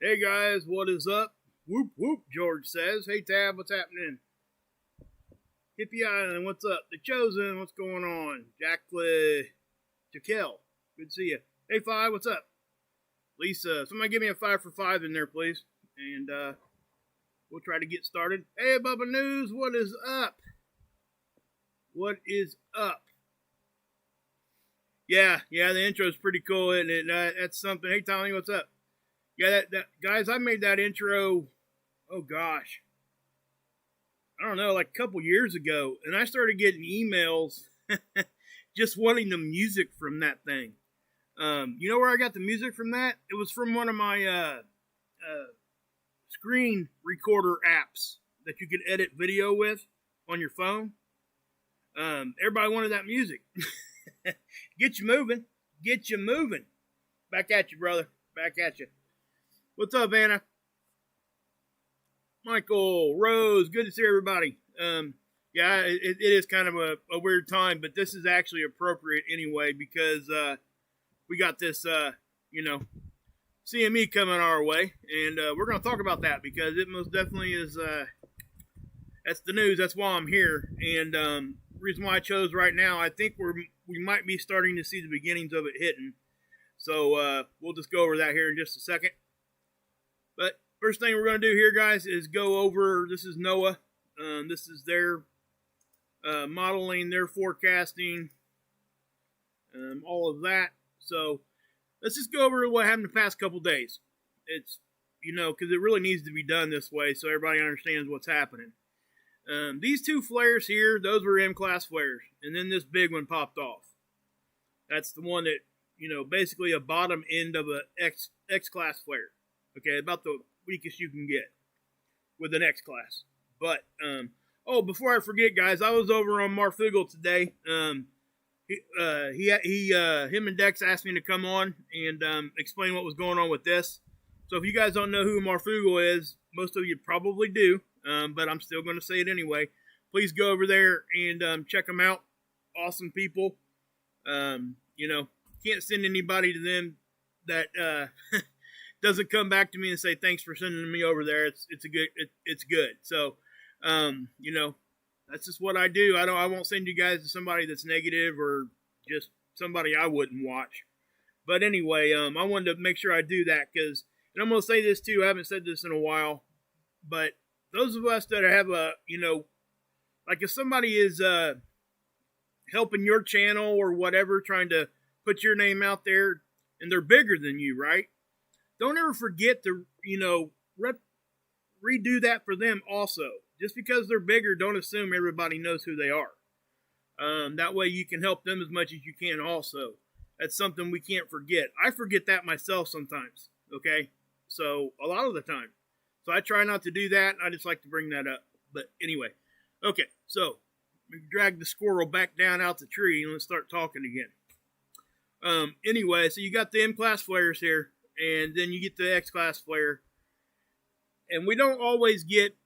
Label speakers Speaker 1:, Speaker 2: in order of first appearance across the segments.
Speaker 1: Hey guys, what is up? Whoop whoop, George says. Hey Tab, what's happening? Hippie Island, what's up? The Chosen, what's going on? Jaquel, good to see you. Hey Five, what's up? Lisa, somebody give me a 5 for 5 in there, please. And we'll try to get started. Hey Bubba News, what is up? What is up? Yeah, the intro is pretty cool, isn't it? That's something. Hey Tommy, what's up? Yeah, that guys, I made that intro, oh gosh, I don't know, like a couple years ago, and I started getting emails just wanting the music from that thing. You know where I got the music from that? It was from one of my screen recorder apps that you could edit video with on your phone. Everybody wanted that music. Get you moving. Get you moving. Back at you, brother. Back at you. What's up, Anna? Michael, Rose, good to see everybody. Yeah, it is kind of a weird time, but this is actually appropriate anyway because we got this, CME coming our way, and we're going to talk about that because it most definitely is, that's the news. That's why I'm here, and reason why I chose right now, I think we might be starting to see the beginnings of it hitting. So we'll just go over that here in just a second. But first thing we're going to do here, guys, is go over, this is NOAA. This is their modeling, their forecasting, all of that. So let's just go over what happened the past couple days. It's, because it really needs to be done this way so everybody understands what's happening. These two flares here, those were M-class flares. And then this big one popped off. That's the one that, basically a bottom end of a X-class flare. Okay, about the weakest you can get with an X-class. But, before I forget, guys, I was over on Marfugal today. Him and Dex asked me to come on and explain what was going on with this. So if you guys don't know who Marfugal is, most of you probably do, but I'm still going to say it anyway. Please go over there and check them out. Awesome people. Can't send anybody to them that doesn't come back to me and say thanks for sending me over there. It's good. So, that's just what I do. I won't send you guys to somebody that's negative or just somebody I wouldn't watch. But anyway, I wanted to make sure I do that because, and I'm going to say this too, I haven't said this in a while, but those of us that have like if somebody is helping your channel or whatever, trying to put your name out there and they're bigger than you, right? Don't ever forget to, redo that for them also. Just because they're bigger, don't assume everybody knows who they are. That way you can help them as much as you can also. That's something we can't forget. I forget that myself sometimes, okay? So, a lot of the time. So, I try not to do that. I just like to bring that up. But anyway, okay, so we drag the squirrel back down out the tree and let's start talking again. Anyway, so you got the M-class flares here. And then you get the X-class flare. And we don't always get,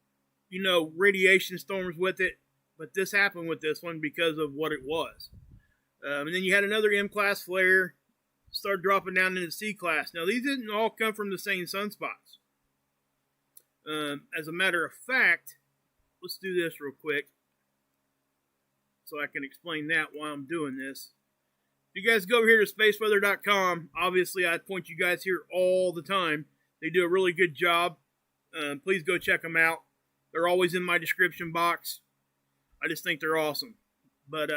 Speaker 1: radiation storms with it. But this happened with this one because of what it was. And then you had another M-class flare. Start dropping down into C-class. Now, these didn't all come from the same sunspots. As a matter of fact, let's do this real quick. So I can explain that while I'm doing this. If you guys go over here to spaceweather.com, obviously I point you guys here all the time. They do a really good job. Please go check them out. They're always in my description box. I just think they're awesome. But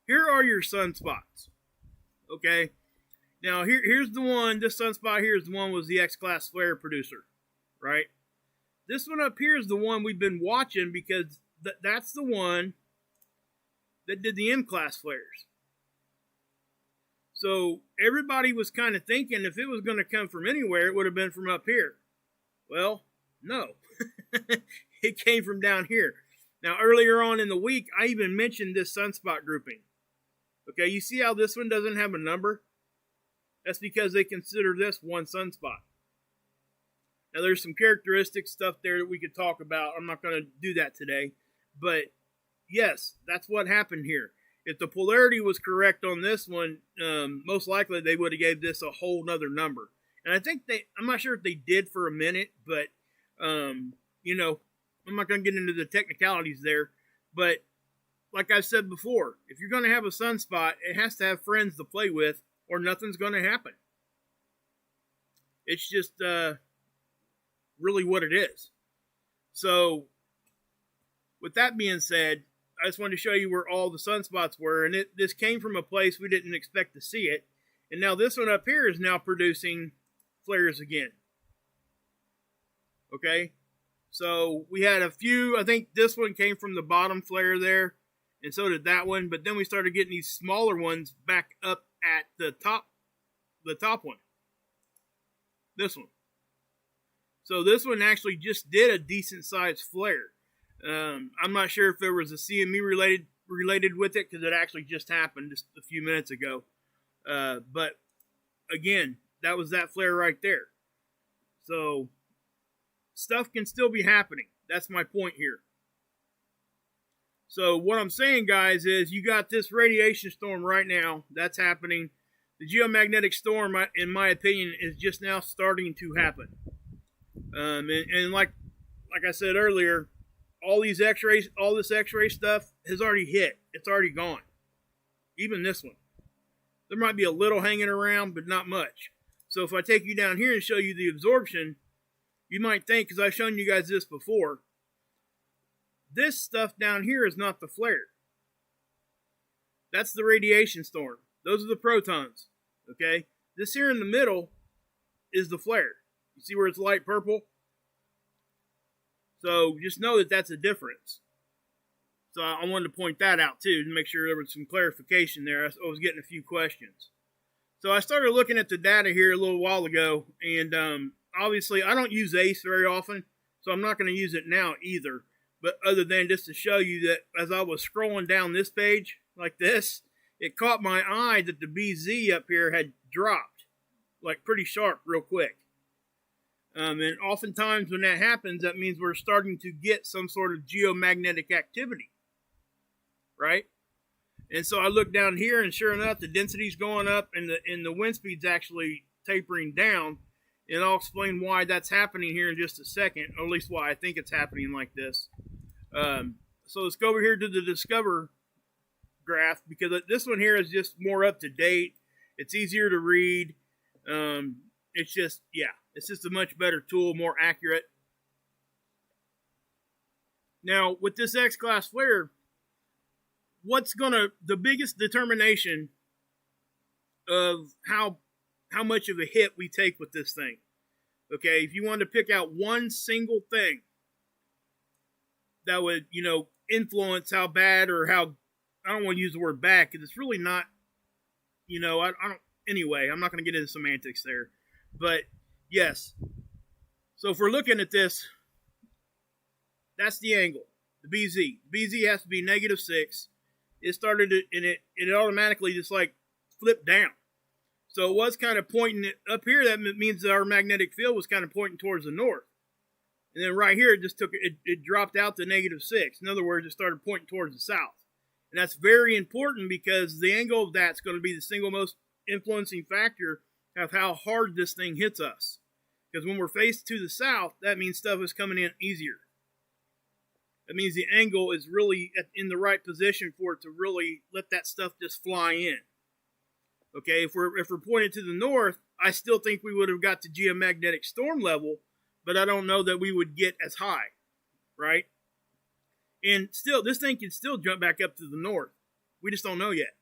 Speaker 1: here are your sunspots. Okay. Now here's the one. This sunspot here is the one was the X-class flare producer, right? This one up here is the one we've been watching because that's the one that did the M-class flares. So everybody was kind of thinking if it was going to come from anywhere, it would have been from up here. Well, no. It came from down here. Now, earlier on in the week, I even mentioned this sunspot grouping. Okay, you see how this one doesn't have a number? That's because they consider this one sunspot. Now, there's some characteristic stuff there that we could talk about. I'm not going to do that today. But, yes, that's what happened here. If the polarity was correct on this one, most likely they would have gave this a whole nother number. And I think I'm not sure if they did for a minute, but, you know, I'm not going to get into the technicalities there. But like I said before, if you're going to have a sunspot, it has to have friends to play with, or nothing's going to happen. It's just really what it is. So, with that being said, I just wanted to show you where all the sunspots were, and this came from a place we didn't expect to see it. And now this one up here is now producing flares again. Okay? So we had a few, I think this one came from the bottom flare there, and so did that one, but then we started getting these smaller ones back up at the top one. This one. So this one actually just did a decent sized flare. I'm not sure if there was a CME related with it, because it actually just happened just a few minutes ago. But again, that was that flare right there. So stuff can still be happening. That's my point here. So what I'm saying, guys, is you got this radiation storm right now. That's happening. The geomagnetic storm, in my opinion, is just now starting to happen. And like I said earlier, all these X-rays, all this X-ray stuff has already hit. It's already gone. Even this one. There might be a little hanging around, but not much. So if I take you down here and show you the absorption, you might think, because I've shown you guys this before, this stuff down here is not the flare. That's the radiation storm. Those are the protons. Okay? This here in the middle is the flare. You see where it's light purple? So just know that that's a difference. So I wanted to point that out too, to make sure there was some clarification there. I was getting a few questions. So I started looking at the data here a little while ago, and obviously I don't use ACE very often, so I'm not going to use it now either. But other than just to show you that as I was scrolling down this page like this, it caught my eye that the BZ up here had dropped, like pretty sharp real quick. And oftentimes when that happens, that means we're starting to get some sort of geomagnetic activity, right? And so I look down here, and sure enough, the density's going up, and the wind speed's actually tapering down. And I'll explain why that's happening here in just a second, or at least why I think it's happening like this. So let's go over here to the Discover graph, because this one here is just more up to date. It's easier to read. It's just, yeah, it's just a much better tool, more accurate. Now, with this X-class flare, the biggest determination of how much of a hit we take with this thing. Okay, if you wanted to pick out one single thing that would, influence how bad or how, I don't want to use the word bad, because it's really not, I don't, anyway, I'm not going to get into semantics there. But, yes. So if we're looking at this, that's the angle, the BZ. BZ has to be -6. It started, and it automatically just like flipped down. So it was kind of pointing up here. That means that our magnetic field was kind of pointing towards the north. And then right here, it just it dropped out to -6. In other words, it started pointing towards the south. And that's very important, because the angle of that's going to be the single most influencing factor of how hard this thing hits us. Because when we're faced to the south, that means stuff is coming in easier. That means the angle is really in the right position for it to really let that stuff just fly in. Okay, if we're pointed to the north, I still think we would have got to geomagnetic storm level, but I don't know that we would get as high, right? And still, this thing can still jump back up to the north. We just don't know yet.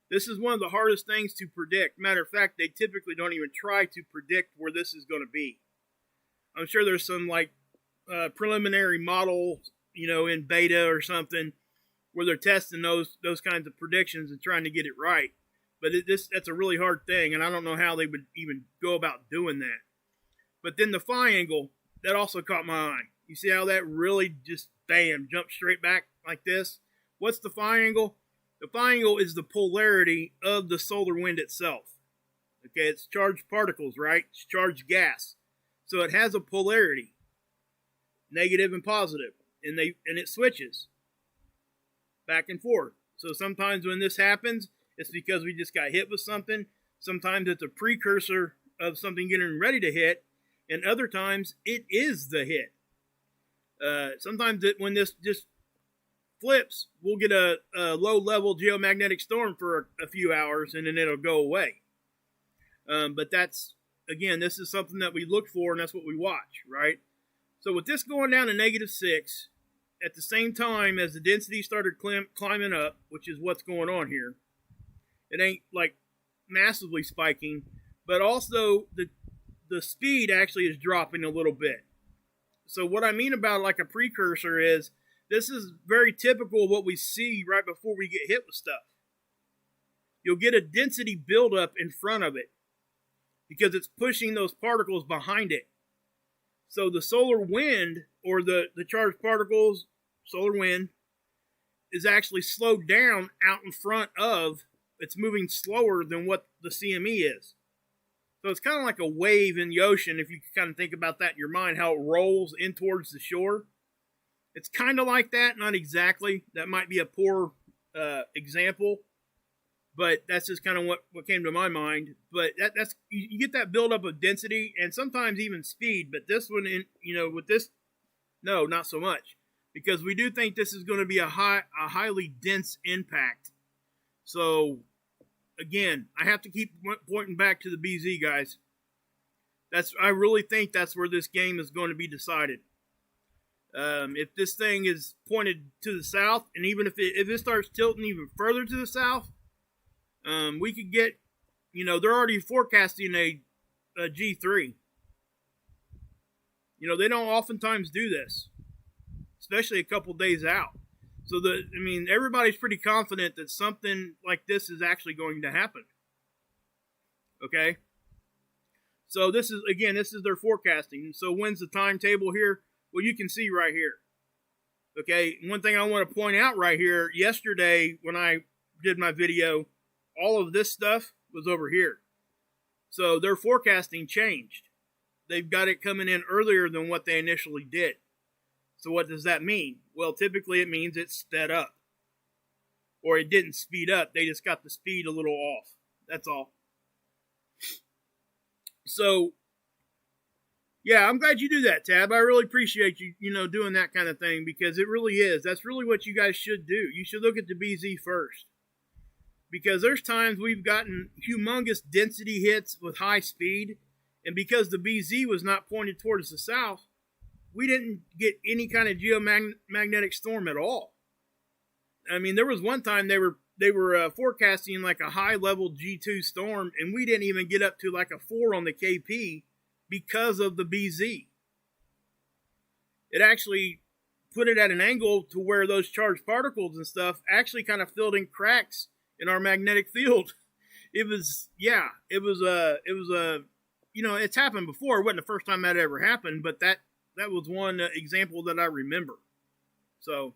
Speaker 1: This is one of the hardest things to predict. Matter of fact, they typically don't even try to predict where this is going to be. I'm sure there's some preliminary model, in beta or something, where they're testing those kinds of predictions and trying to get it right. But that's a really hard thing, and I don't know how they would even go about doing that. But then the phi angle, that also caught my eye. You see how that really just, bam, jumped straight back like this? What's the phi angle? The phi angle is the polarity of the solar wind itself. Okay, it's charged particles, right? It's charged gas. So it has a polarity, negative and positive, and it switches back and forth. So sometimes when this happens, it's because we just got hit with something. Sometimes it's a precursor of something getting ready to hit, and other times it is the hit. Sometimes when this just flips, we'll get a low-level geomagnetic storm for a few hours, and then it'll go away. But that's, again, this is something that we look for, and that's what we watch, right? So with this going down to -6, at the same time as the density started climbing up, which is what's going on here, it ain't like massively spiking, but also the speed actually is dropping a little bit. So what I mean about like a precursor is, this is very typical of what we see right before we get hit with stuff. You'll get a density buildup in front of it because it's pushing those particles behind it. So the solar wind, or the charged particles, solar wind, is actually slowed down out in front of, it's moving slower than what the CME is. So it's kind of like a wave in the ocean, if you can kind of think about that in your mind, how it rolls in towards the shore. It's kind of like that, not exactly. That might be a poor example, but that's just kind of what came to my mind. But that's you get that buildup of density and sometimes even speed. But this one, with this, no, not so much, because we do think this is going to be a highly dense impact. So again, I have to keep pointing back to the BZ, guys. I really think that's where this game is going to be decided. If this thing is pointed to the south, and even if it starts tilting even further to the south, we could get, they're already forecasting a G3. They don't oftentimes do this, especially a couple days out. So everybody's pretty confident that something like this is actually going to happen. Okay. So this is their forecasting. So when's the timetable here? Well, you can see right here. Okay, one thing I want to point out right here, yesterday when I did my video, all of this stuff was over here. So their forecasting changed. They've got it coming in earlier than what they initially did. So what does that mean? Well, typically it means it sped up. Or it didn't speed up, they just got the speed a little off. That's all. So yeah, I'm glad you do that, Tab. I really appreciate you, doing that kind of thing, because it really is. That's really what you guys should do. You should look at the BZ first. Because there's times we've gotten humongous density hits with high speed, and because the BZ was not pointed towards the south, we didn't get any kind of geomagnetic storm at all. There was one time they were forecasting like a high-level G2 storm, and we didn't even get up to like a 4 on the KP, because of the BZ. It actually put it at an angle to where those charged particles and stuff actually kind of filled in cracks in our magnetic field. It's happened before. It wasn't the first time that ever happened, but that was one example that I remember. So,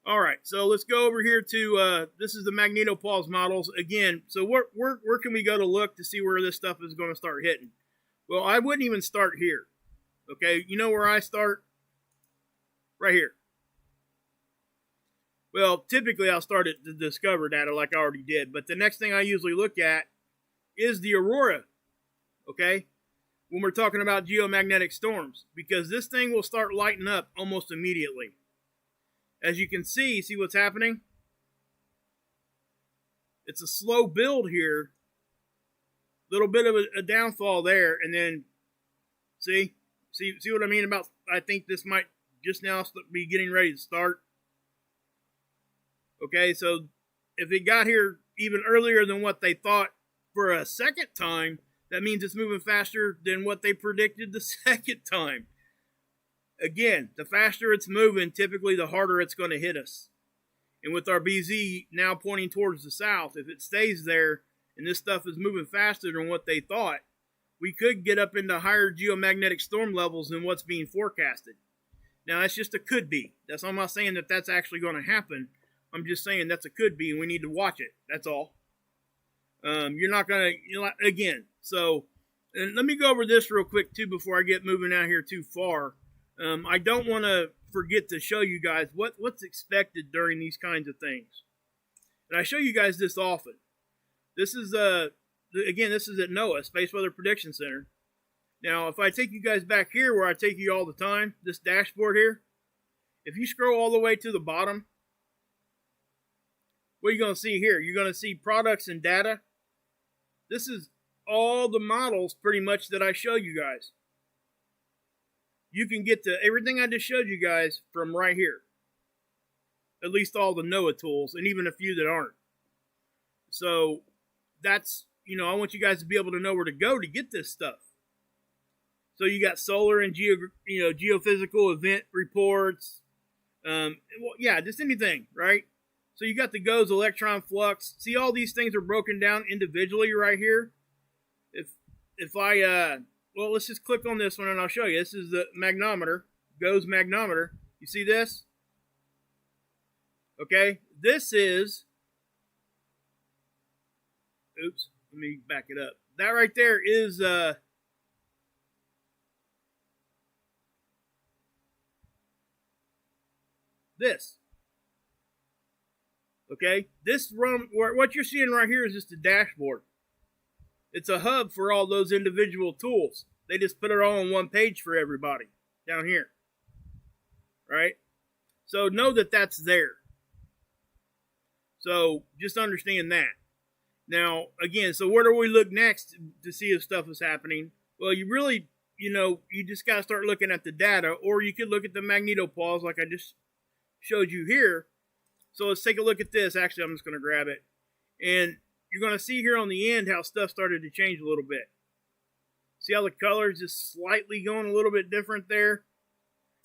Speaker 1: all right, so let's go over here to, this is the magnetopause models. Again, so where can we go to look to see where this stuff is going to start hitting? Well, I wouldn't even start here. Okay, you know where I start? Right here. Well, typically I'll start at the Discover data like I already did, but the next thing I usually look at is the aurora. Okay? When we're talking about geomagnetic storms, because this thing will start lighting up almost immediately. As you can see what's happening? It's a slow build here. Little bit of a downfall there, and then see what I mean about, I think this might just now be getting ready to start. Okay, so if it got here even earlier than what they thought for a second time, that means it's moving faster than what they predicted the second time. Again, the faster it's moving, typically the harder it's going to hit us. And with our BZ now pointing towards the south, if it stays there and this stuff is moving faster than what they thought, we could get up into higher geomagnetic storm levels than what's being forecasted. Now, that's just a could be. I'm not saying that that's actually going to happen. I'm just saying that's a could be, and we need to watch it. That's all. You're not going to, again, so and let me go over this real quick, too, before I get moving out here too far. I don't want to forget to show you guys what's expected during these kinds of things. And I show you guys this often. This is again, this is at NOAA, Space Weather Prediction Center. Now, if I take you guys back here where I take you all the time, this dashboard here, if you scroll all the way to the bottom, what are you going to see here? You're going to see products and data. This is all the models pretty much that I show you guys. You can get to everything I just showed you guys from right here. At least all the NOAA tools, and even a few that aren't. So that's, I want you guys to be able to know where to go to get this stuff. So you got solar and geophysical event reports. Just anything, right? So you got the GOES electron flux. See, all these things are broken down individually right here. If I let's just click on this one and I'll show you. This is the magnometer, GOES magnometer. You see this? Okay, this is, oops, let me back it up. That right there is, this. Okay, this run, what you're seeing right here is just a dashboard. It's a hub for all those individual tools. They just put it all on one page for everybody down here. Right? So know that that's there. So just understand that. Now, again, so where do we look next to see if stuff is happening? Well, you really, you just got to start looking at the data, or you could look at the magnetopause like I just showed you here. So let's take a look at this. Actually, I'm just going to grab it. And you're going to see here on the end how stuff started to change a little bit. See how the colors just slightly going a little bit different there?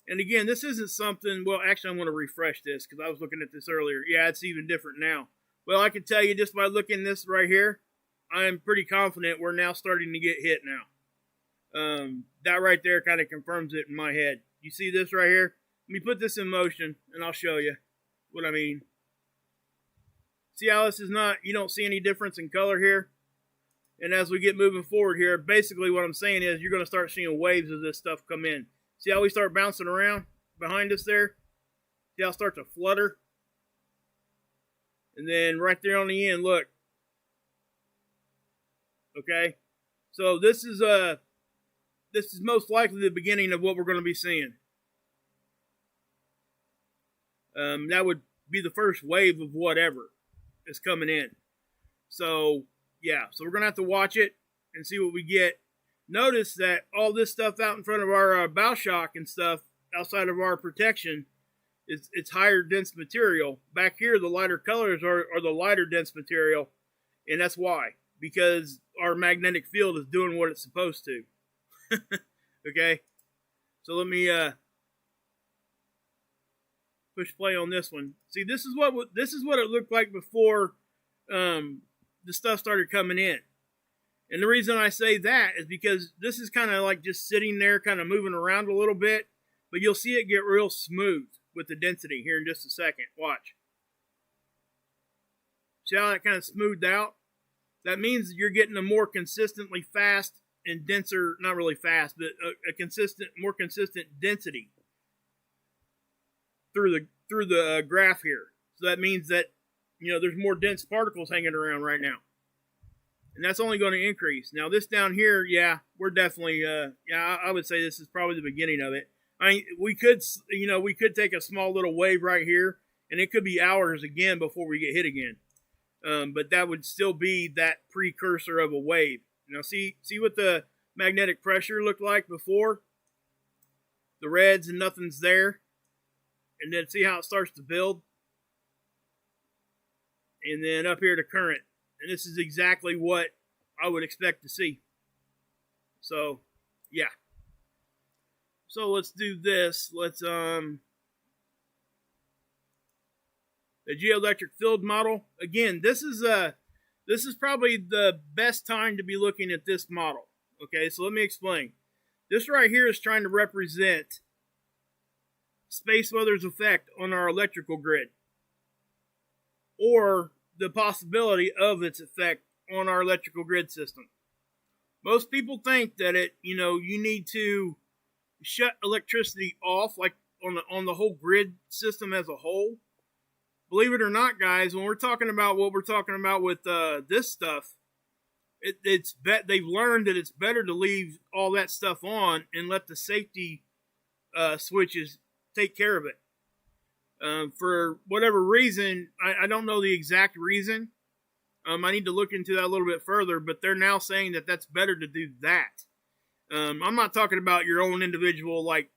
Speaker 1: And again, this isn't something, well, actually, I'm going to refresh this because I was looking at this earlier. Yeah, it's even different now. Well, I can tell you just by looking at this right here, I am pretty confident we're now starting to get hit now. That right there kind of confirms it in my head. You see this right here? Let me put this in motion and I'll show you what I mean. See how this is not, you don't see any difference in color here? And as we get moving forward here, basically what I'm saying is you're going to start seeing waves of this stuff come in. See how we start bouncing around behind us there? See how it starts to flutter? And then right there on the end, look. Okay? So this is most likely the beginning of what we're going to be seeing. That would be the first wave of whatever is coming in. So, yeah. So we're going to have to watch it and see what we get. Notice that all this stuff out in front of our bow shock and stuff outside of our protection, it's higher dense material. Back here, the lighter colors are the lighter dense material. And that's why. Because our magnetic field is doing what it's supposed to. Okay? So let me push play on this one. See, this is what it looked like before the stuff started coming in. And the reason I say that is because this is kind of like just sitting there, kind of moving around a little bit. But you'll see it get real smooth with the density here in just a second. Watch. See how that kind of smoothed out? That means you're getting a more consistently fast and denser, not really fast, but more consistent density through the graph here. So that means that, there's more dense particles hanging around right now. And that's only going to increase. Now this down here, yeah, we're definitely, I would say this is probably the beginning of it. I mean, we could take a small little wave right here, and it could be hours again before we get hit again. But that would still be that precursor of a wave. Now see what the magnetic pressure looked like before? The reds and nothing's there. And then see how it starts to build? And then up here to current. And this is exactly what I would expect to see. So, yeah. So let's do this. Let's the geoelectric field model. Again, this is probably the best time to be looking at this model. Okay, so let me explain. This right here is trying to represent space weather's effect on our electrical grid, or the possibility of its effect on our electrical grid system. Most people think that you need to shut electricity off, like on the whole grid system as a whole. Believe it or not, guys, when we're talking about what we're talking about with this stuff, they've learned that it's better to leave all that stuff on and let the safety switches take care of it. For whatever reason, I don't know the exact reason. I need to look into that a little bit further, but they're now saying that that's better to do that. I'm not talking about your own individual like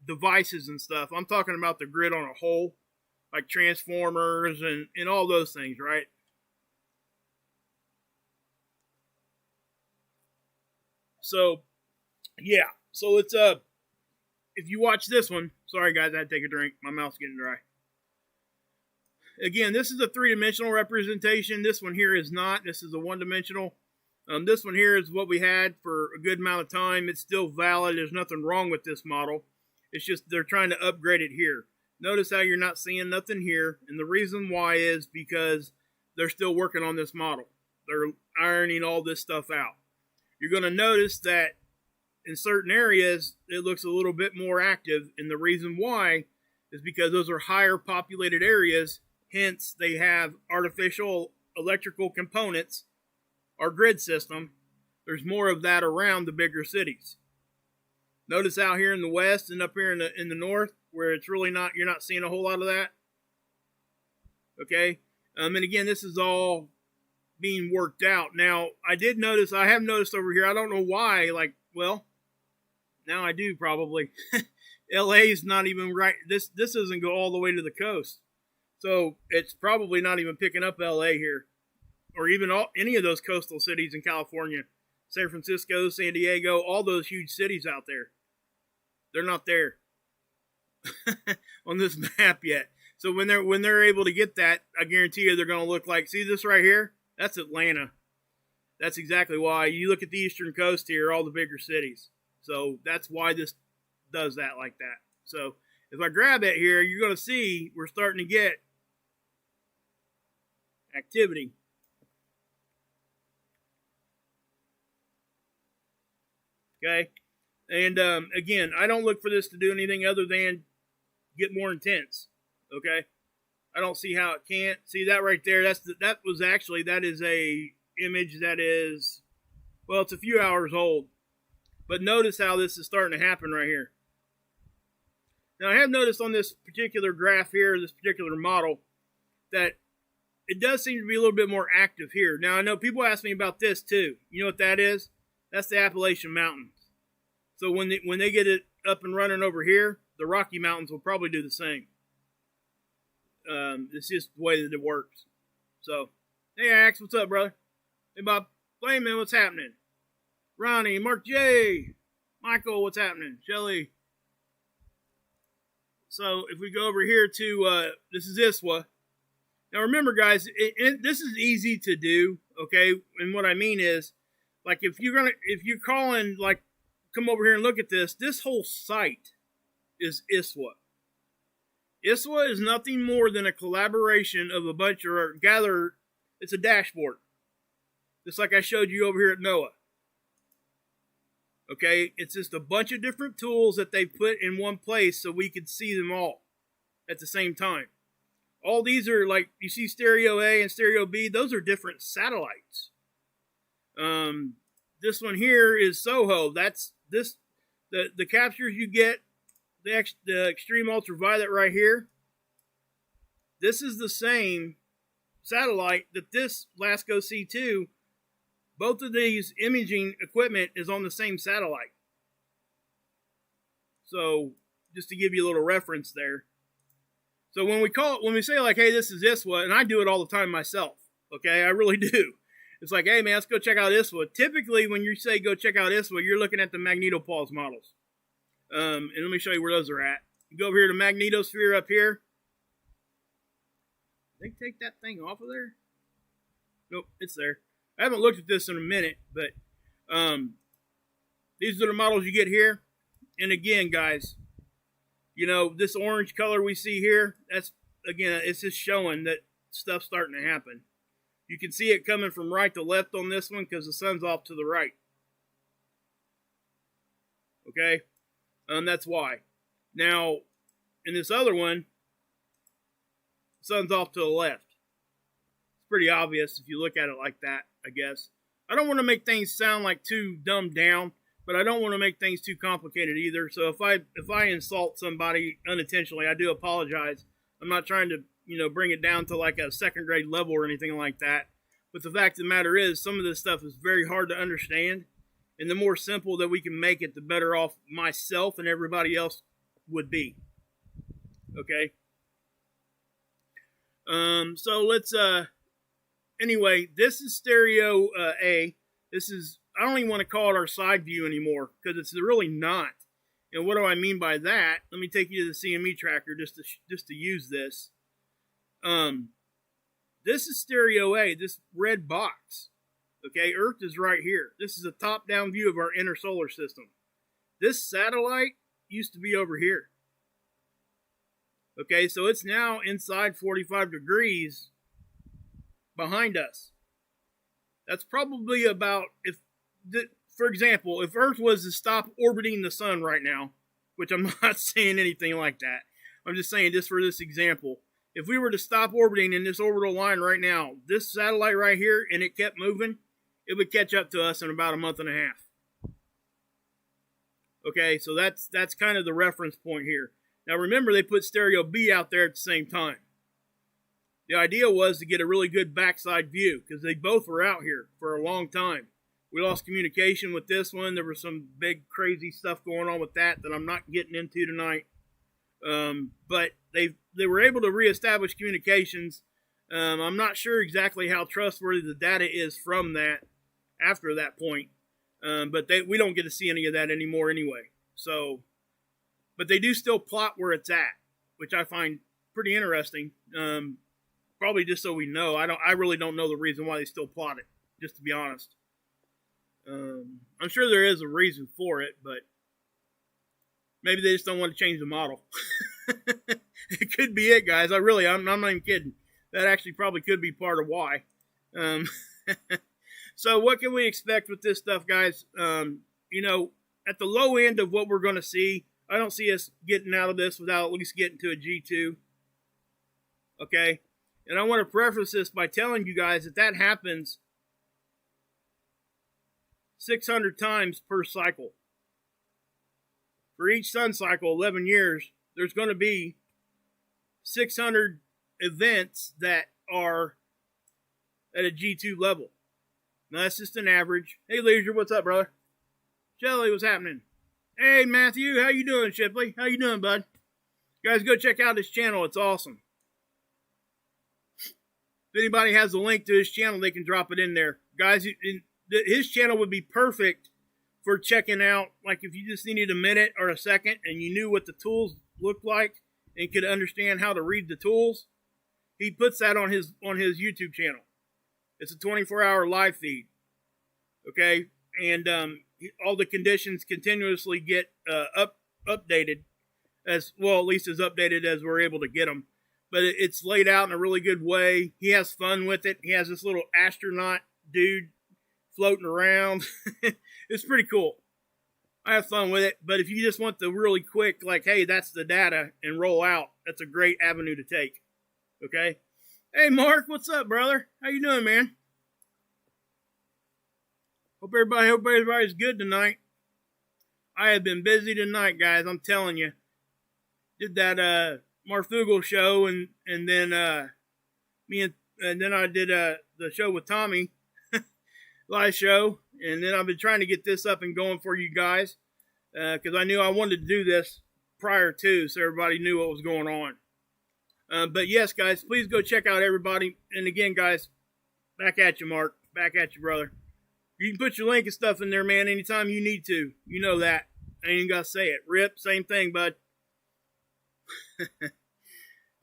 Speaker 1: devices and stuff. I'm talking about the grid on a whole, like transformers and all those things, right? So, yeah. So it's if you watch this one, sorry guys, I had to take a drink. My mouth's getting dry. Again, this is a three-dimensional representation. This one here is not. This is a one-dimensional. This one here is what we had for a good amount of time. It's still valid. There's nothing wrong with this model. It's just they're trying to upgrade it here. Notice how you're not seeing nothing here. And the reason why is because they're still working on this model. They're ironing all this stuff out. You're going to notice that in certain areas, it looks a little bit more active. And the reason why is because those are higher populated areas. Hence, they have artificial electrical components, our grid system. There's more of that around the bigger cities. Notice out here in the west and up here in the north, where it's really not, you're not seeing a whole lot of that. Okay? And again, this is all being worked out. Now, I have noticed over here, I don't know why, well, now I do probably. LA's not even right. This doesn't go all the way to the coast. So it's probably not even picking up LA here, or even any of those coastal cities in California, San Francisco, San Diego, all those huge cities out there. They're not there on this map yet. So when they're able to get that, I guarantee you they're going to look like, see this right here? That's Atlanta. That's exactly why. You look at the eastern coast here, all the bigger cities. So that's why this does that like that. So if I grab it here, you're going to see we're starting to get activity. Okay? And again, I don't look for this to do anything other than get more intense. Okay? I don't see how it can't. See that right there? That is a image that is, well, it's a few hours old. But notice how this is starting to happen right here. Now, I have noticed on this particular graph here, this particular model, that it does seem to be a little bit more active here. Now, I know people ask me about this too. You know what that is? That's the Appalachian Mountains. So when they get it up and running over here, the Rocky Mountains will probably do the same. It's just the way that it works. So, hey Axe, what's up, brother? Hey Bob, Flamin', what's happening? Ronnie, Mark J, Michael, what's happening? Shelly. So if we go over here to this is ISWA. Now remember, guys, this is easy to do. Okay, and what I mean is, like if you're calling, like, come over here and look at this. This whole site is ISWA. ISWA is nothing more than a collaboration of a bunch of it's a dashboard. Just like I showed you over here at NOAA. Okay, it's just a bunch of different tools that they put in one place so we could see them all at the same time. All these are, like, you see stereo A and stereo B, those are different satellites. This one here is SOHO. That's the captures you get, the extreme ultraviolet right here. This is the same satellite that this LASCO C2, both of these imaging equipment is on the same satellite. So just to give you a little reference there. So when we say like, hey, this is ISWA, and I do it all the time myself. Okay, I really do. It's like, hey man, let's go check out ISWA. Typically, when you say go check out ISWA, you're looking at the magnetopause models. And let me show you where those are at. You go over here to magnetosphere up here. Did they take that thing off of there? Nope, it's there. I haven't looked at this in a minute, but these are the models you get here. And again, guys, you know, this orange color we see here, that's, again, it's just showing that stuff's starting to happen. You can see it coming from right to left on this one because the sun's off to the right. Okay? That's why. Now, in this other one, the sun's off to the left. It's pretty obvious if you look at it like that, I guess. I don't want to make things sound like too dumbed down, but I don't want to make things too complicated either. So if I insult somebody unintentionally, I do apologize. I'm not trying to, bring it down to like a second grade level or anything like that. But the fact of the matter is, some of this stuff is very hard to understand. And the more simple that we can make it, the better off myself and everybody else would be. Okay? So let's, anyway, this is stereo A. This is, I don't even want to call it our side view anymore, because it's really not. And what do I mean by that? Let me take you to the CME tracker just to use this. This is stereo A, this red box. Okay, Earth is right here. This is a top-down view of our inner solar system. This satellite used to be over here. Okay, so it's now inside 45 degrees behind us. That's probably about, for example, if Earth was to stop orbiting the sun right now, which I'm not saying anything like that. I'm just saying, just for this example, if we were to stop orbiting in this orbital line right now, this satellite right here, and it kept moving, it would catch up to us in about a month and a half. Okay, so that's kind of the reference point here. Now remember, they put stereo B out there at the same time. The idea was to get a really good backside view, because they both were out here for a long time. We lost communication with this one. There was some big crazy stuff going on with that I'm not getting into tonight. But they were able to reestablish communications. I'm not sure exactly how trustworthy the data is from that after that point. But we don't get to see any of that anymore anyway. So, but they do still plot where it's at, which I find pretty interesting. Probably just so we know. I really don't know the reason why they still plot it, just to be honest. I'm sure there is a reason for it, but maybe they just don't want to change the model. It could be it, guys. I'm not even kidding. That actually probably could be part of why. So what can we expect with this stuff, guys? At the low end of what we're going to see, I don't see us getting out of this without at least getting to a G2. Okay? And I want to preface this by telling you guys that happens 600 times per cycle. For each sun cycle, 11 years, there's going to be 600 events that are at a G2 level. Now, that's just an average. Hey, Leisure, what's up, brother? Shelly, what's happening? Hey, Matthew, how you doing, Shipley? How you doing, bud? You guys, go check out his channel. It's awesome. If anybody has a link to his channel, they can drop it in there. Guys, his channel would be perfect for checking out, like if you just needed a minute or a second and you knew what the tools looked like and could understand how to read the tools. He puts that on his YouTube channel. It's a 24-hour live feed. Okay? And all the conditions continuously get updated, as well, at least as updated as we're able to get them. But it's laid out in a really good way. He has fun with it. He has this little astronaut dude floating around. It's pretty cool. I have fun with it. But if you just want the really quick, like, hey, that's the data, and roll out, that's a great avenue to take. Okay? Hey, Mark, what's up, brother? How you doing, man? Hope everybody's good tonight. I have been busy tonight, guys. I'm telling you. Did that Marfugal show, and then then I did the show with Tommy, live show, and then I've been trying to get this up and going for you guys because I knew I wanted to do this prior to, so everybody knew what was going on. But yes, guys, please go check out everybody. And again, guys, back at you, Mark. Back at you, brother. You can put your link and stuff in there, man, anytime you need to. You know that. I ain't got to say it. Rip, same thing, bud.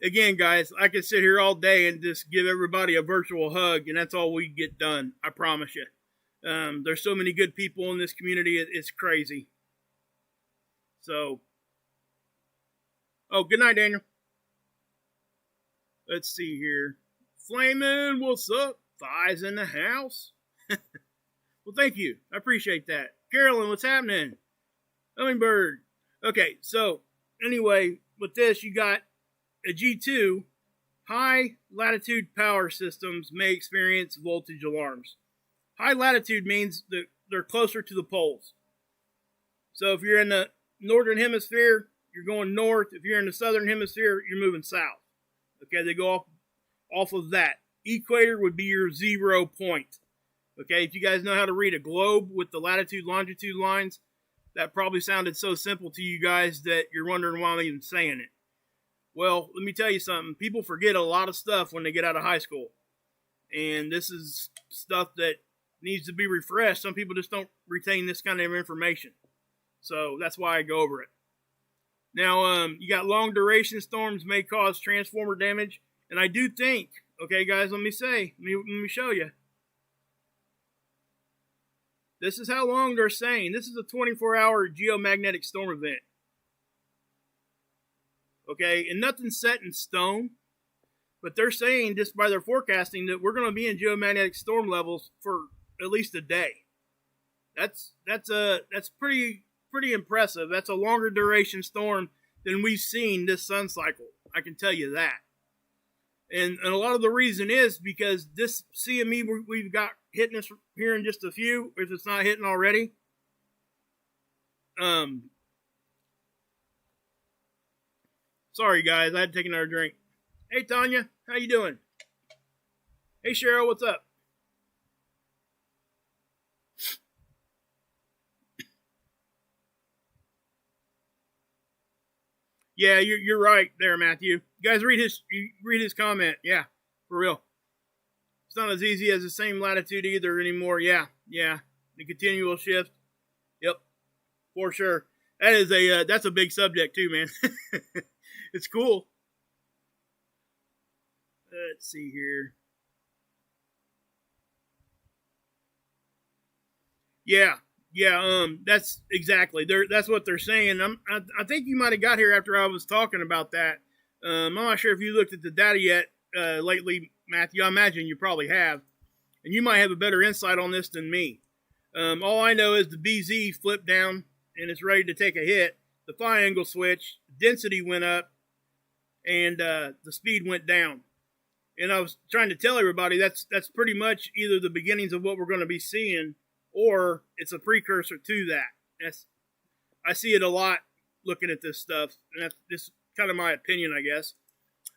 Speaker 1: Again, guys, I could sit here all day and just give everybody a virtual hug, and that's all we get done. I promise you. There's so many good people in this community. It's crazy. So, oh, good night, Daniel. Let's see here. Flamin', what's up? Thighs in the house. Well, thank you. I appreciate that. Carolyn, what's happening? Hummingbird. Okay, so anyway, with this, you got a G2. High latitude power systems may experience voltage alarms. High latitude means that they're closer to the poles. So if you're in the northern hemisphere, you're going north. If you're in the southern hemisphere, you're moving south. Okay, they go off of that. Equator would be your 0 point. Okay, if you guys know how to read a globe with the latitude, longitude lines, that probably sounded so simple to you guys that you're wondering why I'm even saying it. Well, let me tell you something. People forget a lot of stuff when they get out of high school. And this is stuff that needs to be refreshed. Some people just don't retain this kind of information. So that's why I go over it. Now, you got long duration storms may cause transformer damage. And I do think, okay, guys, let me show you. This is how long they're saying. This is a 24-hour geomagnetic storm event. Okay, and nothing's set in stone. But they're saying, just by their forecasting, that we're going to be in geomagnetic storm levels for at least a day. That's pretty impressive. That's a longer duration storm than we've seen this sun cycle. I can tell you that. And a lot of the reason is because this CME we've got hitting us here in just a few, if it's not hitting already. Sorry guys, I had to take another drink. Hey Tanya, how you doing? Hey Cheryl, what's up? Yeah, you're right there, Matthew. You guys read his comment. Yeah, for real. It's not as easy as the same latitude either anymore. Yeah. The continual shift. Yep, for sure. That's a big subject too, man. It's cool. Let's see here. Yeah. That's exactly. That's what they're saying. I think you might have got here after I was talking about that. I'm not sure if you looked at the data yet lately, Matthew. I imagine you probably have, and you might have a better insight on this than me. All I know is the BZ flipped down and it's ready to take a hit. The phi angle switched, density went up, and the speed went down. And I was trying to tell everybody that's pretty much either the beginnings of what we're going to be seeing, or it's a precursor to that. I see it a lot looking at this stuff, and that's just kind of my opinion, I guess.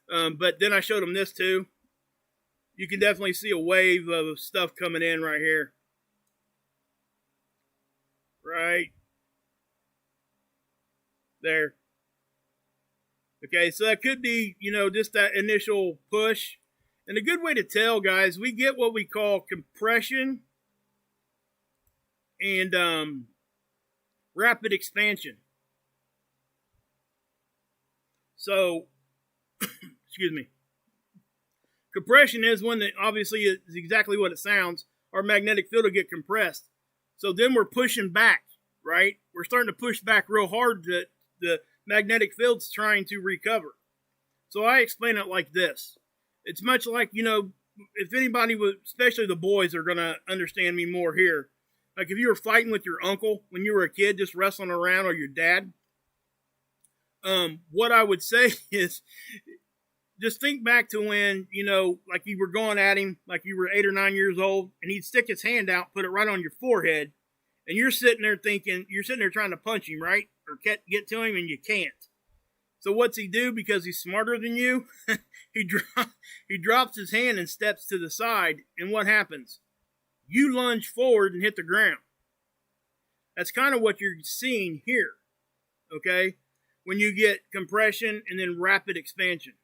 Speaker 1: But then I showed them this too. You can definitely see a wave of stuff coming in right here. Right there. Okay, so that could be, just that initial push. And a good way to tell, guys, we get what we call compression and rapid expansion. So, excuse me. Compression is when obviously is exactly what it sounds. Our magnetic field will get compressed. So then we're pushing back, right? We're starting to push back real hard. The magnetic field's trying to recover. So I explain it like this. It's much like, if anybody would, especially the boys are going to understand me more here. Like if you were fighting with your uncle when you were a kid, just wrestling around, or your dad. What I would say is just think back to when, like you were going at him, like you were 8 or 9 years old, and he'd stick his hand out, put it right on your forehead, and you're sitting there trying to punch him, right? Or get to him, and you can't. So what's he do? Because he's smarter than you, he drops his hand and steps to the side, and what happens? You lunge forward and hit the ground. That's kind of what you're seeing here, okay? When you get compression and then rapid expansion.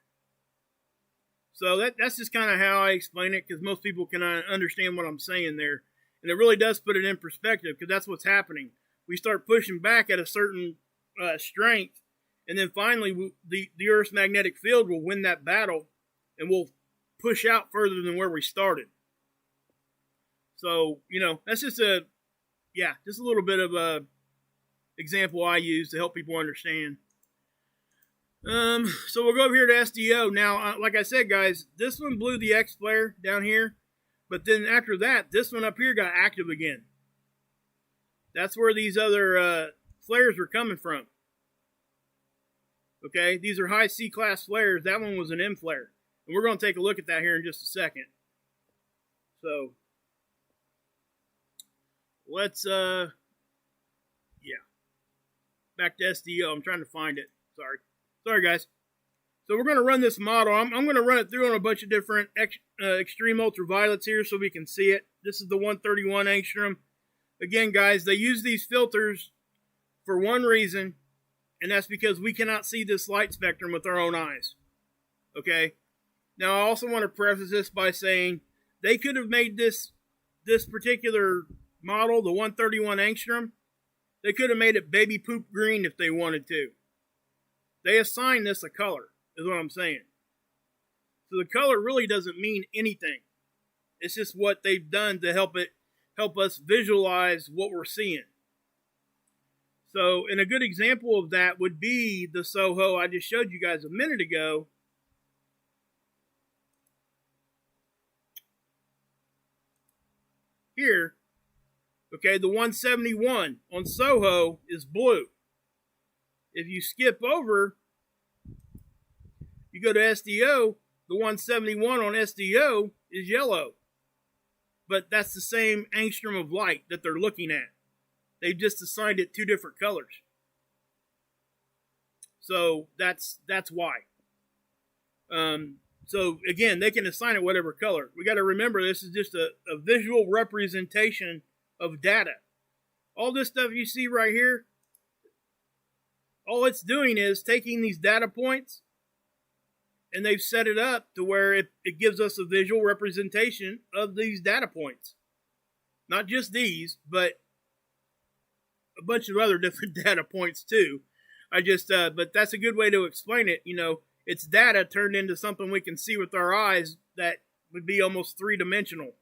Speaker 1: So that's just kind of how I explain it, because most people can understand what I'm saying there. And it really does put it in perspective, because that's what's happening. We start pushing back at a certain strength, and then finally the Earth's magnetic field will win that battle, and we'll push out further than where we started. So, that's just a little bit of a example I use to help people understand. So we'll go over here to SDO. Now, like I said, guys, this one blew the X flare down here, but then after that, this one up here got active again. That's where these other flares were coming from. Okay, these are high C-class flares. That one was an M flare. And we're going to take a look at that here in just a second. So, let's, yeah, back to SDO. I'm trying to find it. Sorry, guys. So we're going to run this model. I'm going to run it through on a bunch of different extreme ultraviolets here so we can see it. This is the 131 angstrom. Again, guys, they use these filters for one reason, and that's because we cannot see this light spectrum with our own eyes. Okay? Now, I also want to preface this by saying they could have made this particular model, the 131 angstrom, they could have made it baby poop green if they wanted to. They assigned this a color, is what I'm saying. So the color really doesn't mean anything. It's just what they've done to help us visualize what we're seeing. So, and a good example of that would be the Soho I just showed you guys a minute ago. Here, okay, the 171 on Soho is blue. If you skip over, you go to SDO, the 171 on SDO is yellow. But that's the same angstrom of light that they're looking at. They just assigned it two different colors. So that's why. So again, they can assign it whatever color. We got to remember this is just a visual representation of data. All this stuff you see right here, all it's doing is taking these data points and they've set it up to where it gives us a visual representation of these data points. Not just these, but a bunch of other different data points too. But that's a good way to explain it. You know, it's data turned into something we can see with our eyes that would be almost three-dimensional.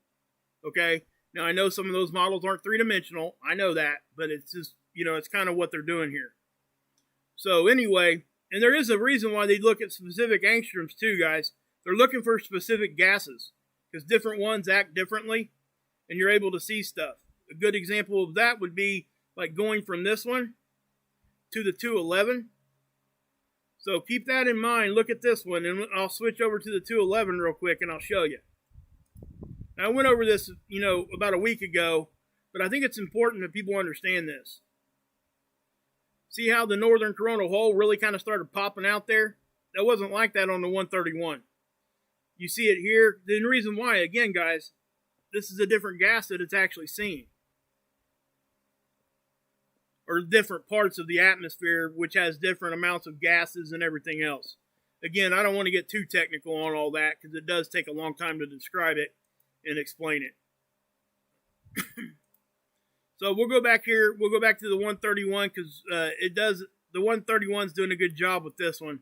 Speaker 1: Okay? Now, I know some of those models aren't three-dimensional. I know that, but it's just, you know, it's kind of what they're doing here. So anyway, and there is a reason why they look at specific angstroms too, guys. They're looking for specific gases because different ones act differently, and you're able to see stuff. A good example of that would be like going from this one to the 211. So keep that in mind. Look at this one, and I'll switch over to the 211 real quick, and I'll show you. Now, I went over this, you know, about a week ago, but I think it's important that people understand this. See how the northern coronal hole really kind of started popping out there? That wasn't like that on the 131. You see it here. The reason why, again, guys, this is a different gas that it's actually seeing. Or different parts of the atmosphere, which has different amounts of gases and everything else. Again, I don't want to get too technical on all that because it does take a long time to describe it and explain it. So we'll go back here. We'll go back to the 131 because the 131 is doing a good job with this one,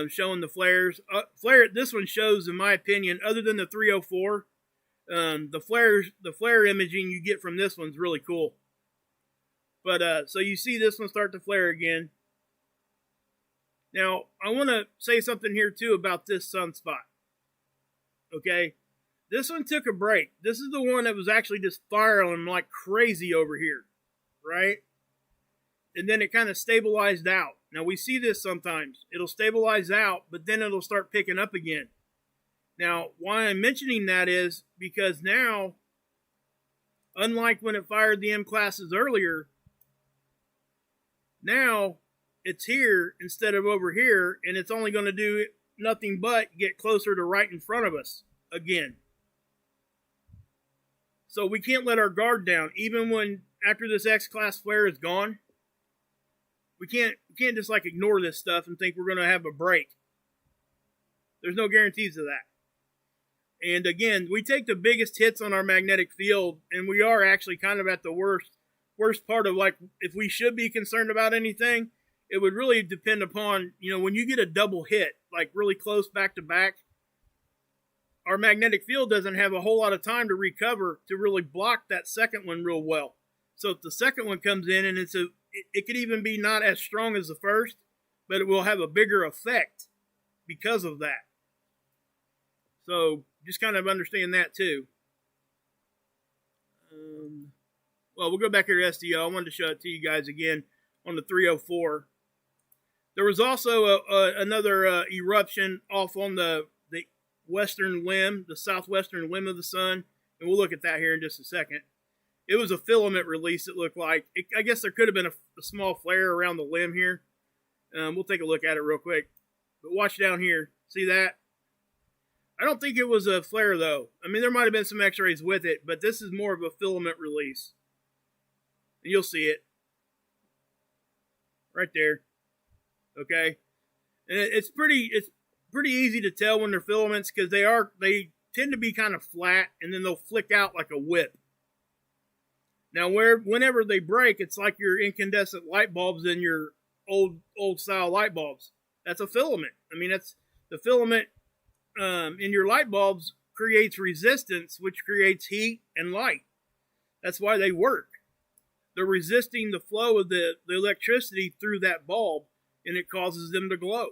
Speaker 1: showing the flares. This one shows, in my opinion, other than the 304, the flare imaging you get from this one's really cool. But so you see this one start to flare again. Now, I want to say something here too about this sunspot. Okay? This one took a break. This is the one that was actually just firing like crazy over here. Right? And then it kind of stabilized out. Now, we see this sometimes. It'll stabilize out, but then it'll start picking up again. Now, why I'm mentioning that is because now, unlike when it fired the M classes earlier, now it's here instead of over here, and it's only going to do nothing but get closer to right in front of us again. So we can't let our guard down, even when after this X-class flare is gone. We can't just like ignore this stuff and think we're going to have a break. There's no guarantees of that. And again, we take the biggest hits on our magnetic field, and we are actually kind of at the worst part of, like, if we should be concerned about anything, it would really depend upon, you know, when you get a double hit, like really close back to back, our magnetic field doesn't have a whole lot of time to recover to really block that second one real well. So if the second one comes in and it could even be not as strong as the first, but it will have a bigger effect because of that. So just kind of understand that too. Well, we'll go back here to SDO. I wanted to show it to you guys again on the 304. There was also another eruption off on the western limb, the southwestern limb of the sun, and we'll look at that here in just a second. It was a filament release, it looked like. I guess there could have been a small flare around the limb here. We'll take a look at it real quick. But watch down here. See that? I don't think it was a flare, though. I mean, there might have been some x-rays with it, but this is more of a filament release. And you'll see it. Right there. Okay? And it's pretty easy to tell when they're filaments because they tend to be kind of flat, and then they'll flick out like a whip. Now, whenever they break, it's like your incandescent light bulbs in your old style light bulbs. That's a filament. I mean, that's the filament in your light bulbs creates resistance, which creates heat and light. That's why they work. They're resisting the flow of the electricity through that bulb, and it causes them to glow.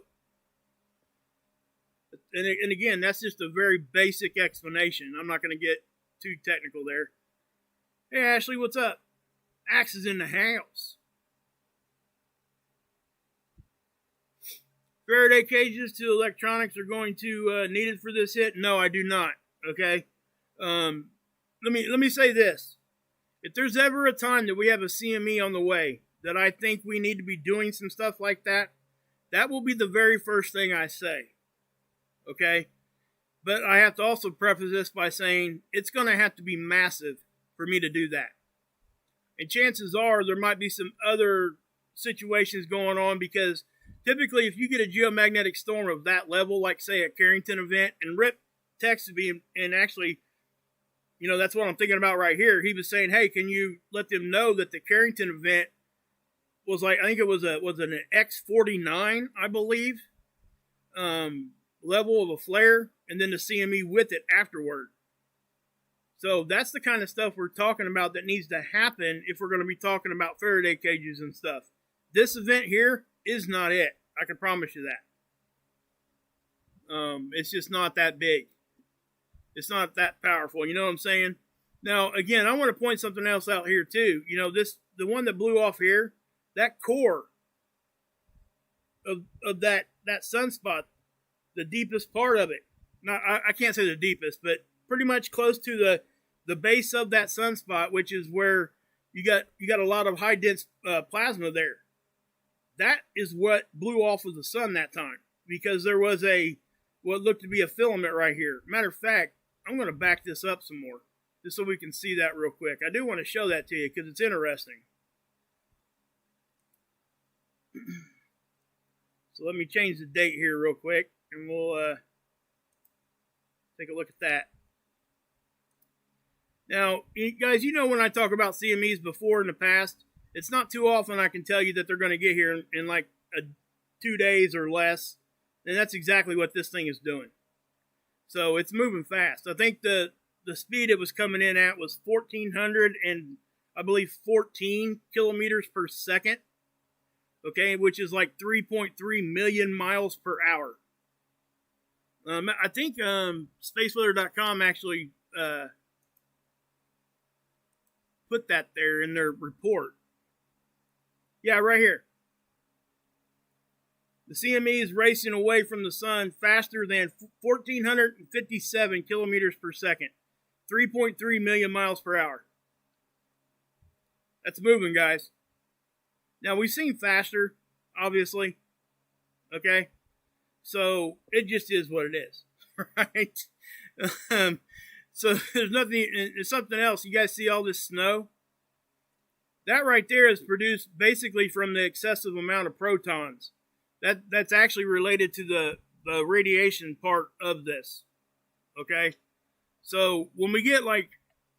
Speaker 1: And again, that's just a very basic explanation. I'm not going to get too technical there. Hey, Ashley, what's up? Axe is in the house. Faraday cages to electronics are going to needed for this hit? No, I do not. Okay. Let me say this. If there's ever a time that we have a CME on the way that I think we need to be doing some stuff like that, that will be the very first thing I say. Okay? But I have to also preface this by saying it's going to have to be massive for me to do that. And chances are there might be some other situations going on because typically if you get a geomagnetic storm of that level, like say a Carrington event, and Rip texted me and actually, you know, that's what I'm thinking about right here. He was saying, hey, can you let them know that the Carrington event was like, I think it was an X49, I believe, level of a flare, and then the CME with it afterward. So that's the kind of stuff we're talking about that needs to happen if we're going to be talking about Faraday cages and stuff. This event here is not it. I can promise you that. It's just not that big. It's not that powerful. You know what I'm saying? Now, again, I want to point something else out here too. You know, the one that blew off here, that core of that sunspot, the deepest part of it. Now, I can't say the deepest, but pretty much close to the base of that sunspot, which is where you got a lot of high dense plasma there. That is what blew off of the sun that time because there was what looked to be a filament right here. Matter of fact, I'm going to back this up some more just so we can see that real quick. I do want to show that to you because it's interesting. So let me change the date here real quick and we'll take a look at that. Now, guys, you know when I talk about CMEs before in the past, it's not too often I can tell you that they're going to get here in like 2 days or less. And that's exactly what this thing is doing. So it's moving fast. I think the speed it was coming in at was 1,400 and I believe 14 kilometers per second. Okay, which is like 3.3 million miles per hour. I think spaceweather.com actually put that there in their report. Yeah, right here. The CME is racing away from the sun faster than 1,457 kilometers per second. 3.3 million miles per hour. That's moving, guys. Now, we've seen faster, obviously. Okay? So, it just is what it is. Right? So, there's nothing, it's something else. You guys see all this snow? That right there is produced basically from the excessive amount of protons. That's actually related to the radiation part of this. Okay? So, when we get like,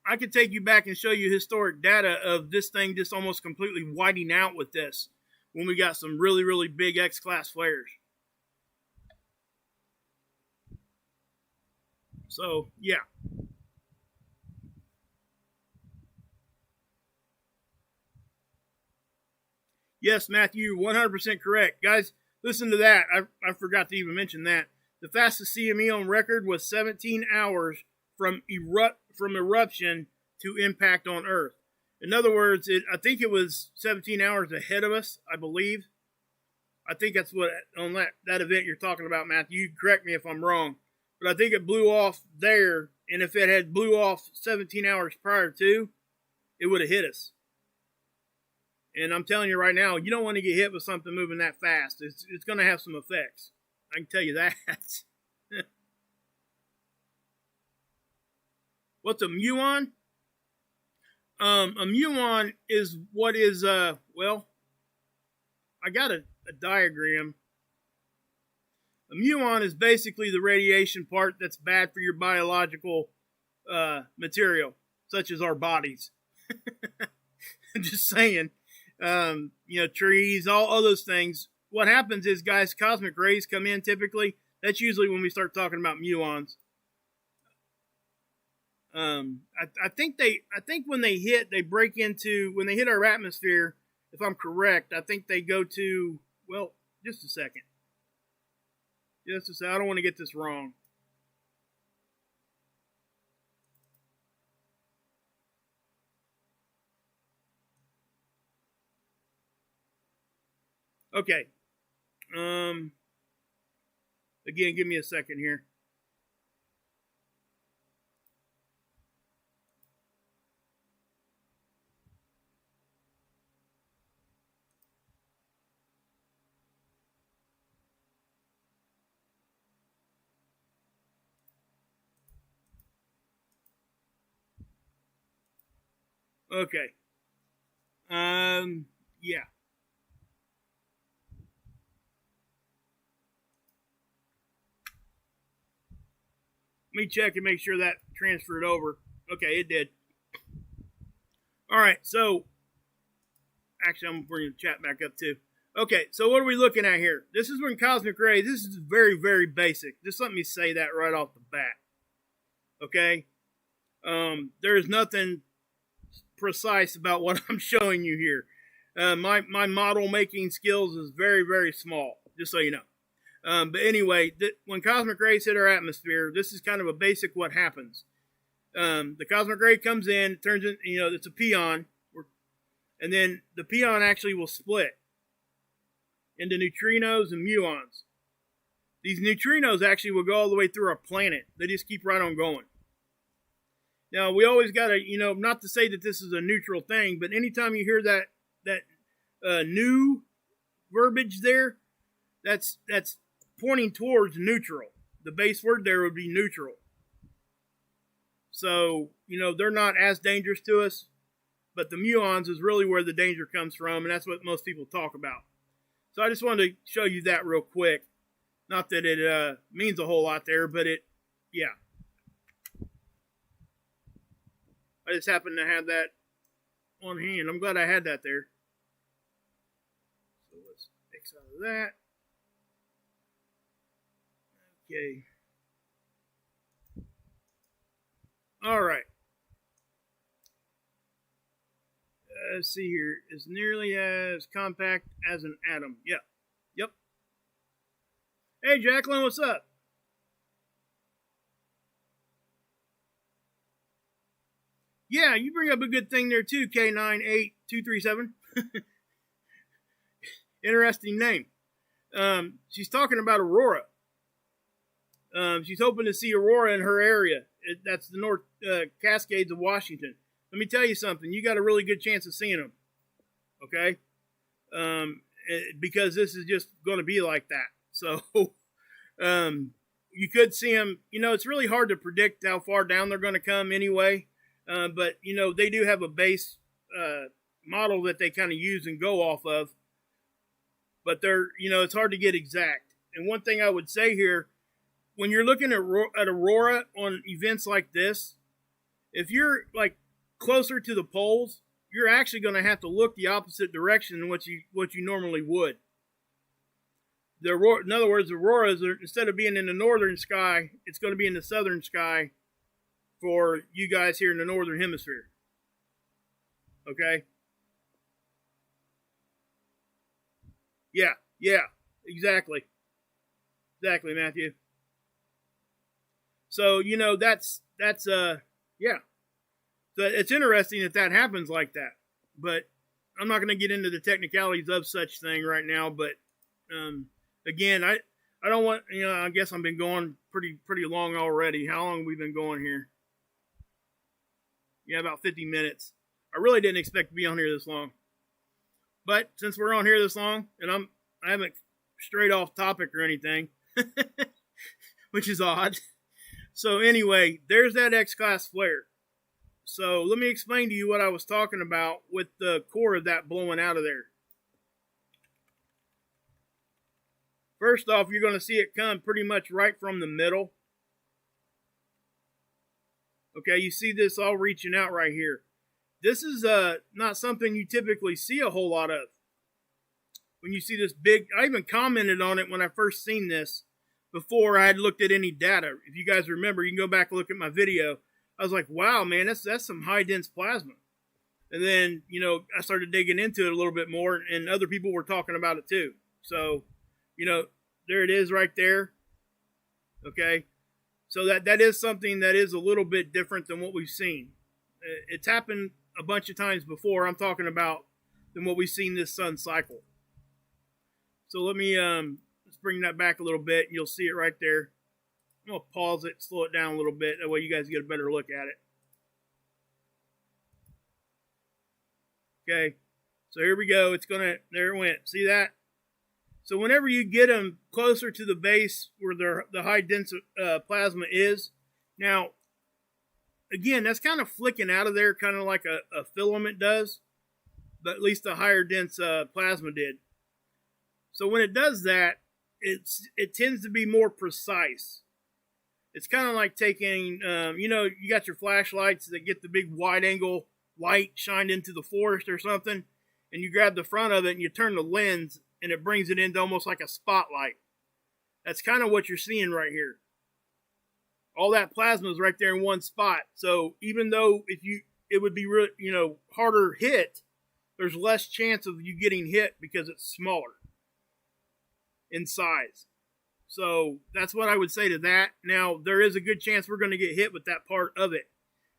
Speaker 1: I could take you back and show you historic data of this thing just almost completely whiting out with this when we got some really, really big X-class flares. So, yeah. Yes, Matthew, 100% correct. Guys, listen to that. I forgot to even mention that. The fastest CME on record was 17 hours from eruption to impact on Earth. In other words, I think it was 17 hours ahead of us, I believe. I think that's what, on that event you're talking about, Matthew. You correct me if I'm wrong. But I think it blew off there, and if it had blew off 17 hours prior to, it would have hit us. And I'm telling you right now, you don't want to get hit with something moving that fast. It's going to have some effects. I can tell you that. What's a muon? A muon is what is, well, I got a diagram. A muon is basically the radiation part that's bad for your biological material, such as our bodies. I'm just saying. Trees, all those things. What happens is, guys, cosmic rays come in typically. That's usually when we start talking about muons. I think when they hit our atmosphere, if I'm correct, I think they go to, well, just a second. I don't want to get this wrong. Okay. Again, give me a second here. Okay. Yeah. Let me check and make sure that transferred over. Okay, it did. All right, so actually, I'm bringing the chat back up too. Okay, so what are we looking at here? This is when cosmic rays, this is very, very basic. Just let me say that right off the bat. Okay? There is nothing precise about what I'm showing you here. My model making skills is very, very small, just so you know. But anyway, when cosmic rays hit our atmosphere, this is kind of a basic what happens. The cosmic ray comes in, turns in, it's a pion, and then the pion actually will split into neutrinos and muons. These neutrinos actually will go all the way through our planet. They just keep right on going. Now, we always got to, not to say that this is a neutral thing, but anytime you hear that new verbiage there, that's pointing towards neutral. The base word there would be neutral. So, they're not as dangerous to us, but the muons is really where the danger comes from, and that's what most people talk about. So I just wanted to show you that real quick. Not that it means a whole lot there, but yeah. I just happened to have that on hand. I'm glad I had that there. So let's X out of that. Okay. All right. Let's see here. It's nearly as compact as an atom. Yeah. Yep. Hey, Jacqueline, what's up? Yeah, you bring up a good thing there too, K98237. Interesting name. She's talking about Aurora. She's hoping to see Aurora in her area. That's the North Cascades of Washington. Let me tell you something. You got a really good chance of seeing them. Okay? Because this is just going to be like that. So, you could see them. It's really hard to predict how far down they're going to come anyway. But, they do have a base model that they kind of use and go off of. But it's hard to get exact. And one thing I would say here, when you're looking at Aurora on events like this, if you're like closer to the poles, you're actually going to have to look the opposite direction than what you normally would. In other words, auroras are, instead of being in the northern sky, it's going to be in the southern sky for you guys here in the northern hemisphere. Okay? Yeah, exactly. Exactly, Matthew. So, that's yeah. So it's interesting that happens like that. But I'm not going to get into the technicalities of such thing right now. But again, I don't want, I guess I've been going pretty long already. How long have we been going here? Yeah, about 50 minutes. I really didn't expect to be on here this long. But since we're on here this long, and I haven't strayed off topic or anything, which is odd. So anyway, there's that X-class flare. So let me explain to you what I was talking about with the core of that blowing out of there. First off, you're going to see it come pretty much right from the middle. Okay, you see this all reaching out right here. This is not something you typically see a whole lot of. When you see this big, I even commented on it when I first seen this before I had looked at any data. If you guys remember, you can go back and look at my video. I was like, wow, man, that's some high dense plasma. And then, you know, I started digging into it a little bit more, and other people were talking about it too. So, you know, there it is right there. Okay. So that is something that is a little bit different than what we've seen. It's happened a bunch of times before. I'm talking about than what we've seen this sun cycle. So let me let's bring that back a little bit, and you'll see it right there. I'm going to pause it, slow it down a little bit. That way you guys get a better look at it. Okay. So here we go. It's going to, there it went. See that? So whenever you get them closer to the base where the high dense plasma is, now, again, that's kind of flicking out of there, kind of like a filament does, but at least the higher dense plasma did. So when it does that, it tends to be more precise. It's kind of like taking, you know, you got your flashlights that get the big wide angle light shined into the forest or something, and you grab the front of it and you turn the lens and it brings it into almost like a spotlight. That's kind of what you're seeing right here. All that plasma is right there in one spot. So even though it would be real, you know, harder hit, there's less chance of you getting hit because it's smaller in size. So that's what I would say to that. Now, there is a good chance we're going to get hit with that part of it.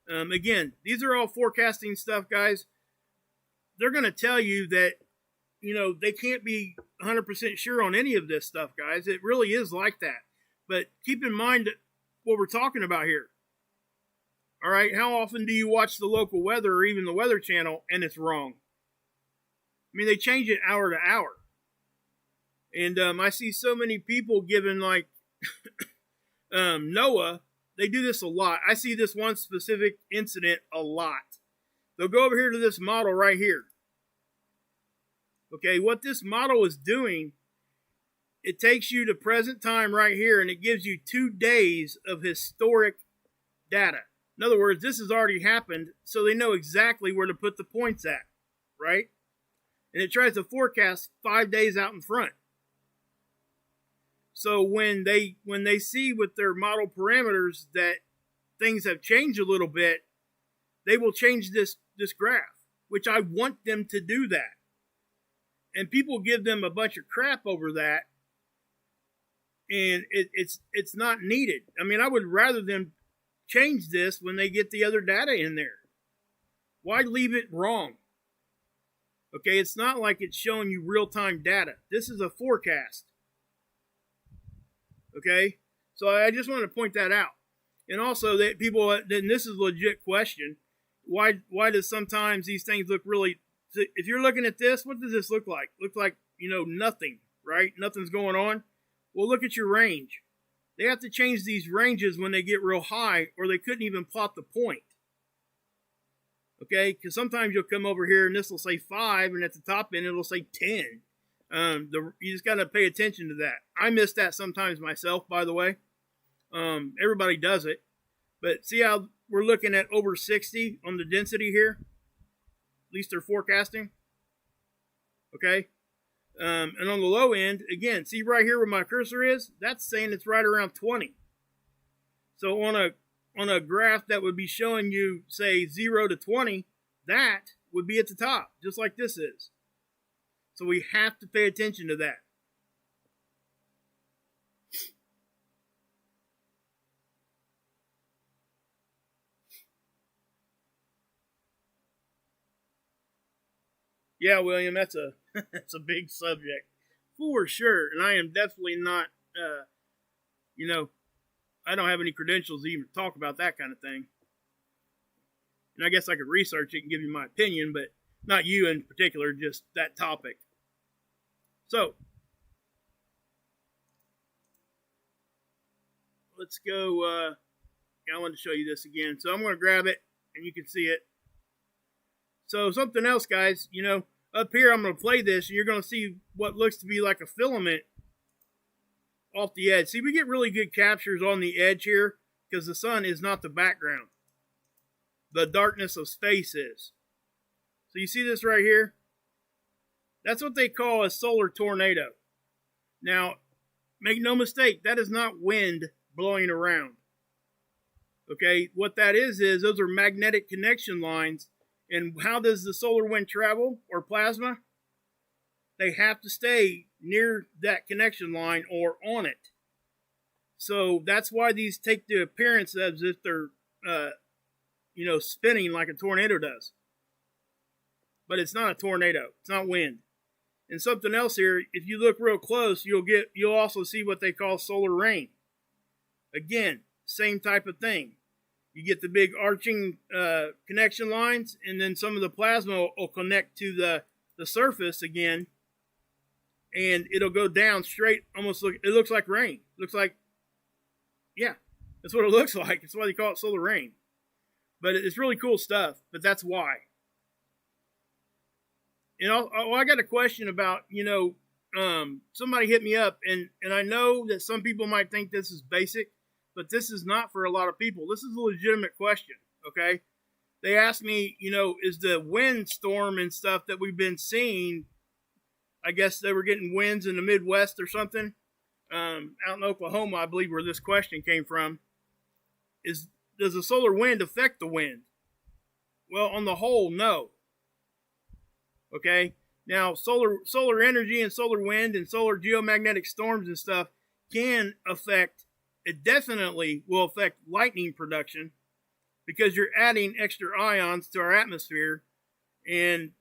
Speaker 1: Again, these are all forecasting stuff, guys. They're going to tell you that, you know, they can't be 100% sure on any of this stuff, guys. It really is like that. But keep in mind what we're talking about here. All right, how often do you watch the local weather or even the Weather Channel and it's wrong? I mean, they change it hour to hour. And I see so many people giving, like, NOAA, they do this a lot. I see this one specific incident a lot. They'll go over here to this model right here. Okay, what this model is doing, it takes you to present time right here, and it gives you 2 days of historic data. In other words, this has already happened, so they know exactly where to put the points at, right? And it tries to forecast 5 days out in front. So when they see with their model parameters that things have changed a little bit, they will change this graph, which I want them to do that. And people give them a bunch of crap over that, and it's not needed. I mean, I would rather them change this when they get the other data in there. Why leave it wrong? Okay, it's not like it's showing you real-time data. This is a forecast. Okay, so I just want to point that out. And also that people, then this is a legit question. Why does sometimes these things look really, if you're looking at this, what does this look like? Looks like, you know, nothing, right? Nothing's going on. Well, look at your range. They have to change these ranges when they get real high, or they couldn't even plot the point. Okay, because sometimes you'll come over here and this will say 5, and at the top end it'll say 10. You just got to pay attention to that. I miss that sometimes myself, by the way. Everybody does it. But see how we're looking at over 60 on the density here? At least they're forecasting. Okay. And on the low end, again, see right here where my cursor is? That's saying it's right around 20. So on a graph that would be showing you, say, 0 to 20, that would be at the top, just like this is. So we have to pay attention to that. Yeah, William, that's a big subject for sure, and I am definitely not, you know, I don't have any credentials to even talk about that kind of thing. And I guess I could research it and give you my opinion, but not you in particular, just that topic. So, let's go. I wanted to show you this again. So I'm going to grab it, and you can see it. So something else, guys, up here I'm going to play this, and you're going to see what looks to be like a filament off the edge. See, we get really good captures on the edge here because the sun is not the background. The darkness of space is. So you see this right here? That's what they call a solar tornado. Now, make no mistake, that is not wind blowing around. Okay, what that is those are magnetic connection lines. And how does the solar wind travel, or plasma? They have to stay near that connection line or on it. So that's why these take the appearance as if they're, spinning like a tornado does. But it's not a tornado. It's not wind. And something else here, if you look real close, you'll also see what they call solar rain. Again, same type of thing. You get the big arching connection lines, and then some of the plasma will connect to the surface again, and it'll go down straight. It looks like rain. Looks like, yeah, that's what it looks like. That's why they call it solar rain. But it's really cool stuff. But that's why. And I got a question about, somebody hit me up, and I know that some people might think this is basic, but this is not for a lot of people. This is a legitimate question, okay? They asked me, is the wind storm and stuff that we've been seeing, I guess they were getting winds in the Midwest or something, out in Oklahoma, I believe, where this question came from, does the solar wind affect the wind? Well, on the whole, no. Okay? Now, solar energy and solar wind and solar geomagnetic storms and stuff can affect, it definitely will affect lightning production because you're adding extra ions to our atmosphere, and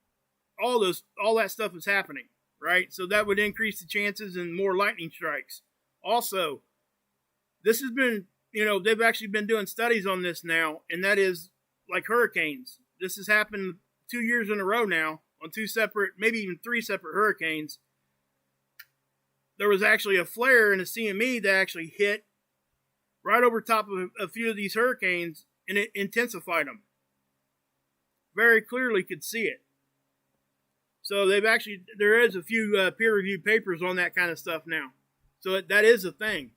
Speaker 1: all that stuff is happening, right? So that would increase the chances and more lightning strikes. Also, this has been, they've actually been doing studies on this now, and that is like hurricanes. This has happened 2 years in a row now on 2 separate, maybe even 3 separate hurricanes. There was actually a flare in a CME that actually hit right over top of a few of these hurricanes, and it intensified them. Very clearly could see it. So there is a few peer-reviewed papers on that kind of stuff now. So that is a thing.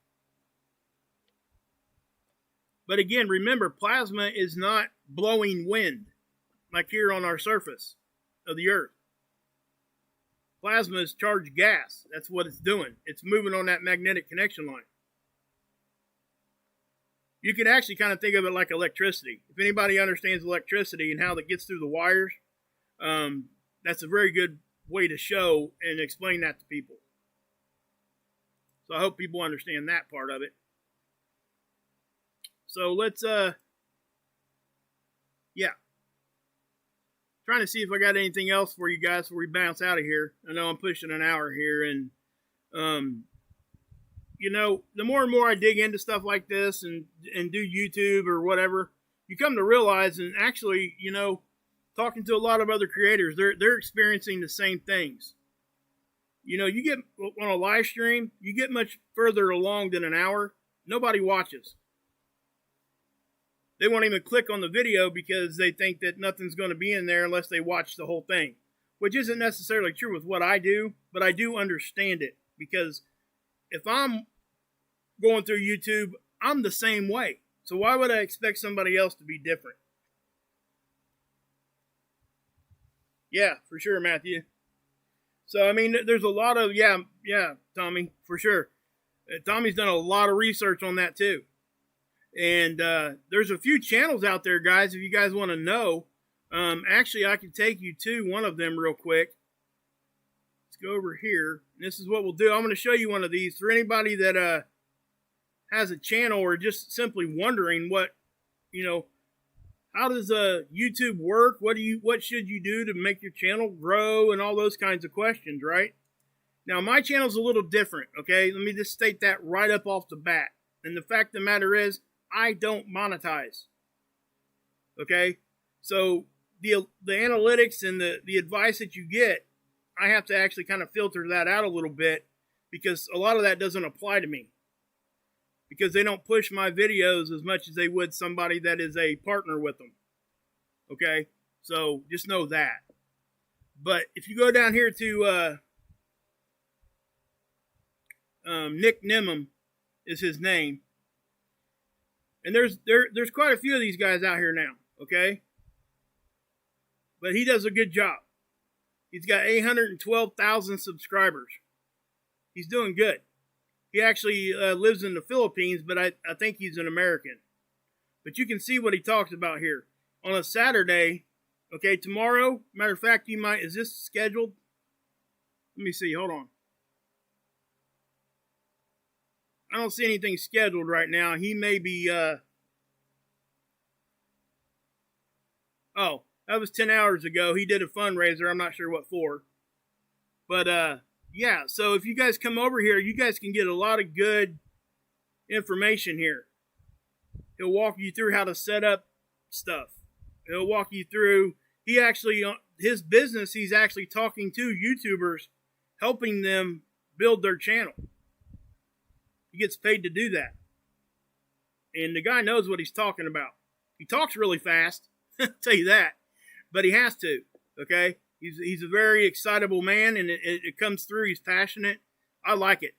Speaker 1: But again, remember, plasma is not blowing wind like here on our surface of the Earth. Plasma is charged gas. That's what it's doing. It's moving on that magnetic connection line. You can actually kind of think of it like electricity. If anybody understands electricity and how that gets through the wires, that's a very good way to show and explain that to people. So I hope people understand that part of it. So let's, trying to see if I got anything else for you guys before we bounce out of here. I know I'm pushing an hour here, and the more and more I dig into stuff like this and do YouTube or whatever, you come to realize, and actually, talking to a lot of other creators, they're experiencing the same things. You get on a live stream, you get much further along than an hour, nobody watches. They won't even click on the video because they think that nothing's going to be in there unless they watch the whole thing, which isn't necessarily true with what I do, but I do understand it, because if I'm going through YouTube, I'm the same way. So why would I expect somebody else to be different? Yeah, for sure, Matthew. So, I mean, there's a lot of, yeah, Tommy, for sure. Tommy's done a lot of research on that too. And there's a few channels out there, guys, if you guys want to know. Actually, I can take you to one of them real quick. Let's go over here. This is what we'll do. I'm going to show you one of these. For anybody that has a channel or just simply wondering what, how does YouTube work? What should you do to make your channel grow and all those kinds of questions, right? Now, my channel's a little different, okay? Let me just state that right up off the bat. And the fact of the matter is, I don't monetize. Okay? So the analytics and the advice that you get, I have to actually kind of filter that out a little bit, because a lot of that doesn't apply to me, because they don't push my videos as much as they would somebody that is a partner with them. Okay, so just know that. But if you go down here to Nick Nimham is his name, and there's quite a few of these guys out here now. Okay, but he does a good job. He's got 812,000 subscribers. He's doing good. He actually lives in the Philippines, but I think he's an American. But you can see what he talks about here. On a Saturday, okay, tomorrow, matter of fact, is this scheduled? Let me see, hold on. I don't see anything scheduled right now. He may be, oh, that was 10 hours ago. He did a fundraiser. I'm not sure what for. But, yeah, so if you guys come over here, you guys can get a lot of good information here. He'll walk you through how to set up stuff. He'll walk you through, his business, he's actually talking to YouTubers, helping them build their channel. He gets paid to do that. And the guy knows what he's talking about. He talks really fast, I'll tell you that. But he has to, okay? He's a very excitable man, and it comes through. He's passionate. I like it.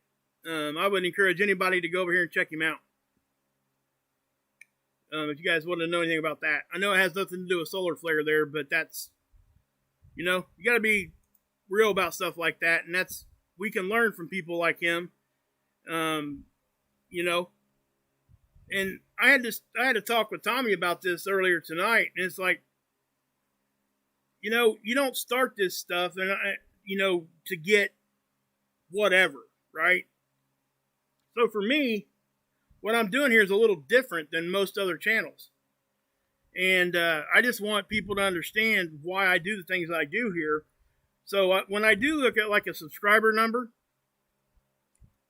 Speaker 1: I would encourage anybody to go over here and check him out. If you guys want to know anything about that. I know it has nothing to do with solar flare there, but that's, you got to be real about stuff like that. And we can learn from people like him. And I had to talk with Tommy about this earlier tonight. And it's like, you don't start this stuff and, to get whatever, right? So for me, what I'm doing here is a little different than most other channels. And I just want people to understand why I do the things I do here. So when I do look at like a subscriber number,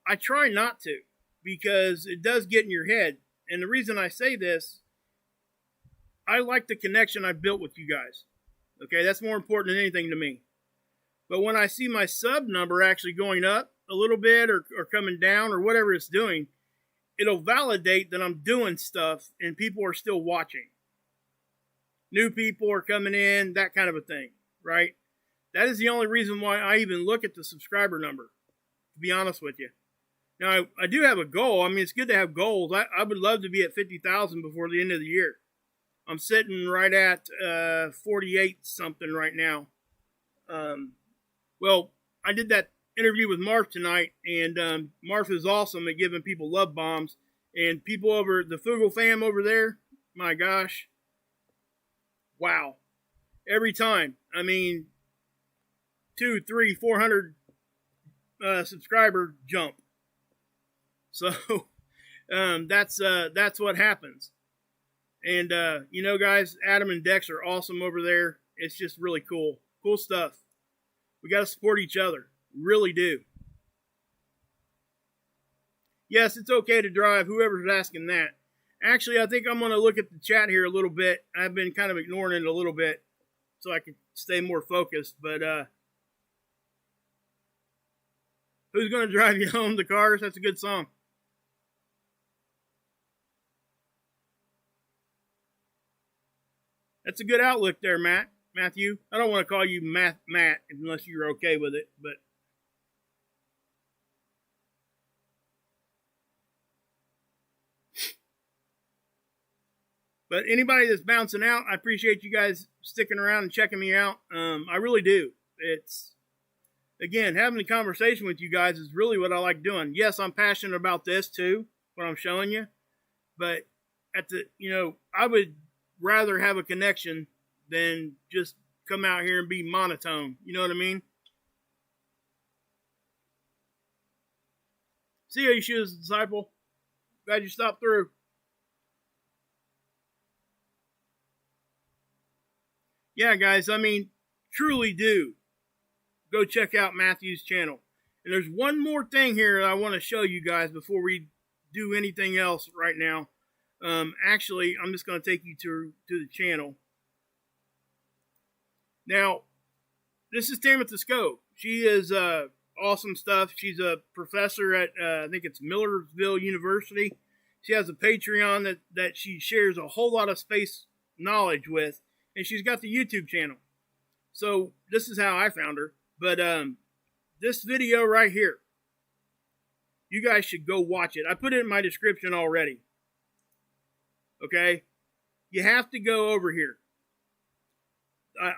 Speaker 1: I try not to, because it does get in your head. And the reason I say this, I like the connection I built with you guys. Okay, that's more important than anything to me. But when I see my sub number actually going up a little bit or coming down or whatever it's doing, it'll validate that I'm doing stuff and people are still watching. New people are coming in, that kind of a thing, right? That is the only reason why I even look at the subscriber number, to be honest with you. Now, I do have a goal. I mean, it's good to have goals. I would love to be at 50,000 before the end of the year. I'm sitting right at 48 something right now. Well, I did that interview with Mark tonight, and Mark is awesome at giving people love bombs. And people over the Fugel fam over there, my gosh, wow! Every time, I mean, 200, 300, 400 subscriber jump. So that's what happens. And, guys, Adam and Dex are awesome over there. It's just really cool. Cool stuff. We got to support each other. Really do. Yes, it's okay to drive. Whoever's asking that. Actually, I think I'm going to look at the chat here a little bit. I've been kind of ignoring it a little bit so I can stay more focused. But who's going to drive you home? The Cars? That's a good song. That's a good outlook there, Matthew. I don't want to call you Matt unless you're okay with it, but anybody that's bouncing out, I appreciate you guys sticking around and checking me out. I really do. It's, again, having a conversation with you guys is really what I like doing. Yes, I'm passionate about this too, what I'm showing you, but I would rather have a connection than just come out here and be monotone. You know what I mean? See how you shoot as a disciple. Glad you stopped through. Yeah, guys, I mean, truly do go check out Matthew's channel. And there's one more thing here that I want to show you guys before we do anything else right now. Actually, I'm just going to take you to the channel. Now, this is Tamitha Scope. She is awesome stuff. She's a professor at, I think it's Millersville University. She has a Patreon that she shares a whole lot of space knowledge with, and she's got the YouTube channel. So this is how I found her. But this video right here, you guys should go watch it. I put it in my description already. Okay? You have to go over here.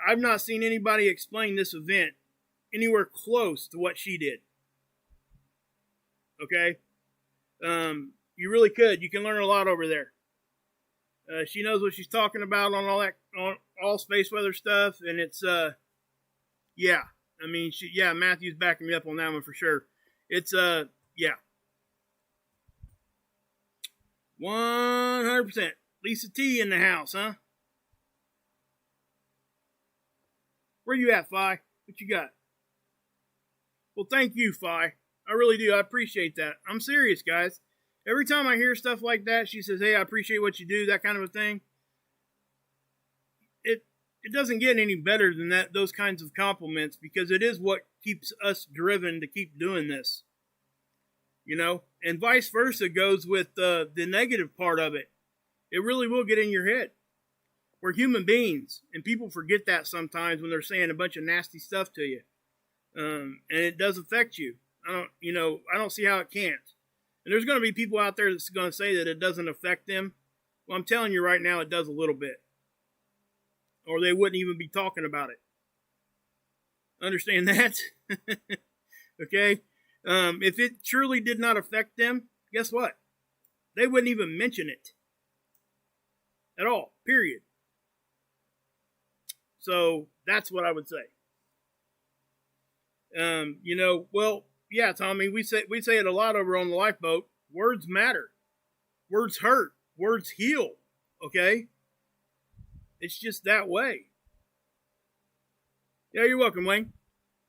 Speaker 1: I've not seen anybody explain this event anywhere close to what she did. Okay? You really could. You can learn a lot over there. She knows what she's talking about on all that, on all space weather stuff, and it's yeah. I mean, Matthew's backing me up on that one for sure. It's yeah. 100%. Lisa T in the house, huh? Where you at, Fi? What you got? Well, thank you, Fi. I really do. I appreciate that. I'm serious, guys. Every time I hear stuff like that, she says, hey, I appreciate what you do, that kind of a thing. It doesn't get any better than that, those kinds of compliments, because it is what keeps us driven to keep doing this. You know? And vice versa goes with the negative part of it. It really will get in your head. We're human beings, and people forget that sometimes when they're saying a bunch of nasty stuff to you. And it does affect you. I don't see how it can't. And there's going to be people out there that's going to say that it doesn't affect them. Well, I'm telling you right now, it does a little bit. Or they wouldn't even be talking about it. Understand that? Okay? If it truly did not affect them, guess what? They wouldn't even mention it. At all. Period. So, that's what I would say. Well, yeah, Tommy, we say it a lot over on the lifeboat. Words matter. Words hurt. Words heal. Okay? It's just that way. Yeah, you're welcome, Wayne.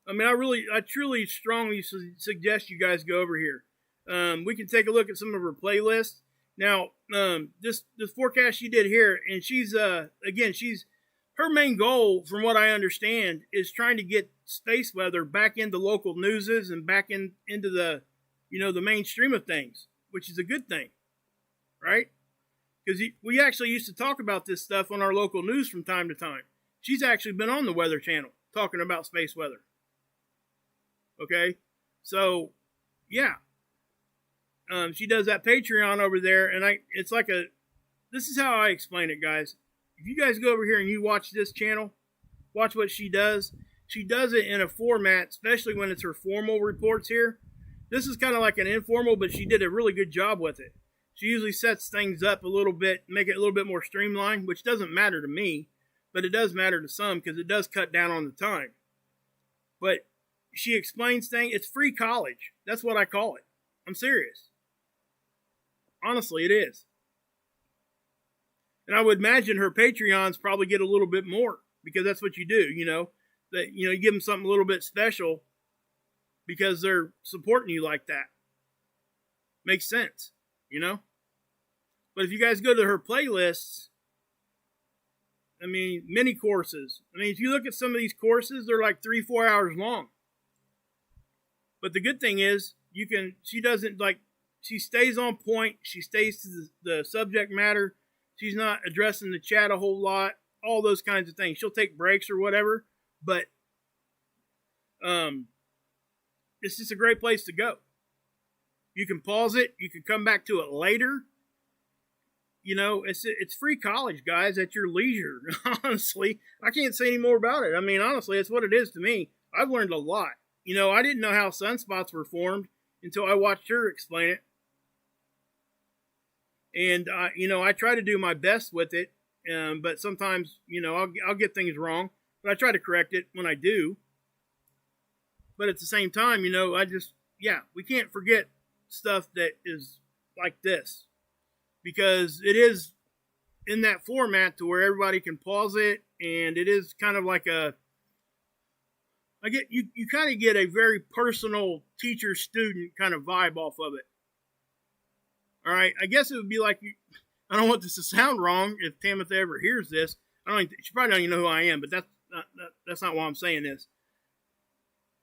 Speaker 1: I mean, I truly strongly suggest you guys go over here. We can take a look at some of her playlists. Now, this forecast she did here, and she's her main goal, from what I understand, is trying to get space weather back into local newses and back into the, the mainstream of things, which is a good thing, right? Because we actually used to talk about this stuff on our local news from time to time. She's actually been on the Weather Channel talking about space weather. Okay? So, yeah. She does that Patreon over there, and this is how I explain it, guys. If you guys go over here and you watch this channel, watch what she does. She does it in a format, especially when it's her formal reports here. This is kind of like an informal, but she did a really good job with it. She usually sets things up a little bit, make it a little bit more streamlined, which doesn't matter to me, but it does matter to some because it does cut down on the time. But she explains things. It's free college. That's what I call it. I'm serious. Honestly, it is. And I would imagine her Patreons probably get a little bit more because that's what you do, that, you give them something a little bit special because they're supporting you like that. Makes sense, But if you guys go to her playlists, I mean, mini courses. I mean, if you look at some of these courses, they're like 3-4 hours long. But the good thing is, she stays on point. She stays to the subject matter. She's not addressing the chat a whole lot. All those kinds of things. She'll take breaks or whatever. But it's just a great place to go. You can pause it. You can come back to it later. It's free college, guys, at your leisure. Honestly, I can't say any more about it. I mean, honestly, it's what it is to me. I've learned a lot. I didn't know how sunspots were formed until I watched her explain it. And, I try to do my best with it. But sometimes, I'll get things wrong. But I try to correct it when I do. But at the same time, we can't forget stuff that is like this. Because it is in that format to where everybody can pause it. And it is kind of like you kind of get a very personal teacher-student kind of vibe off of it. All right, I guess it would be like I don't want this to sound wrong if Tamitha ever hears this. She probably don't even know who I am, but That's not why I'm saying this.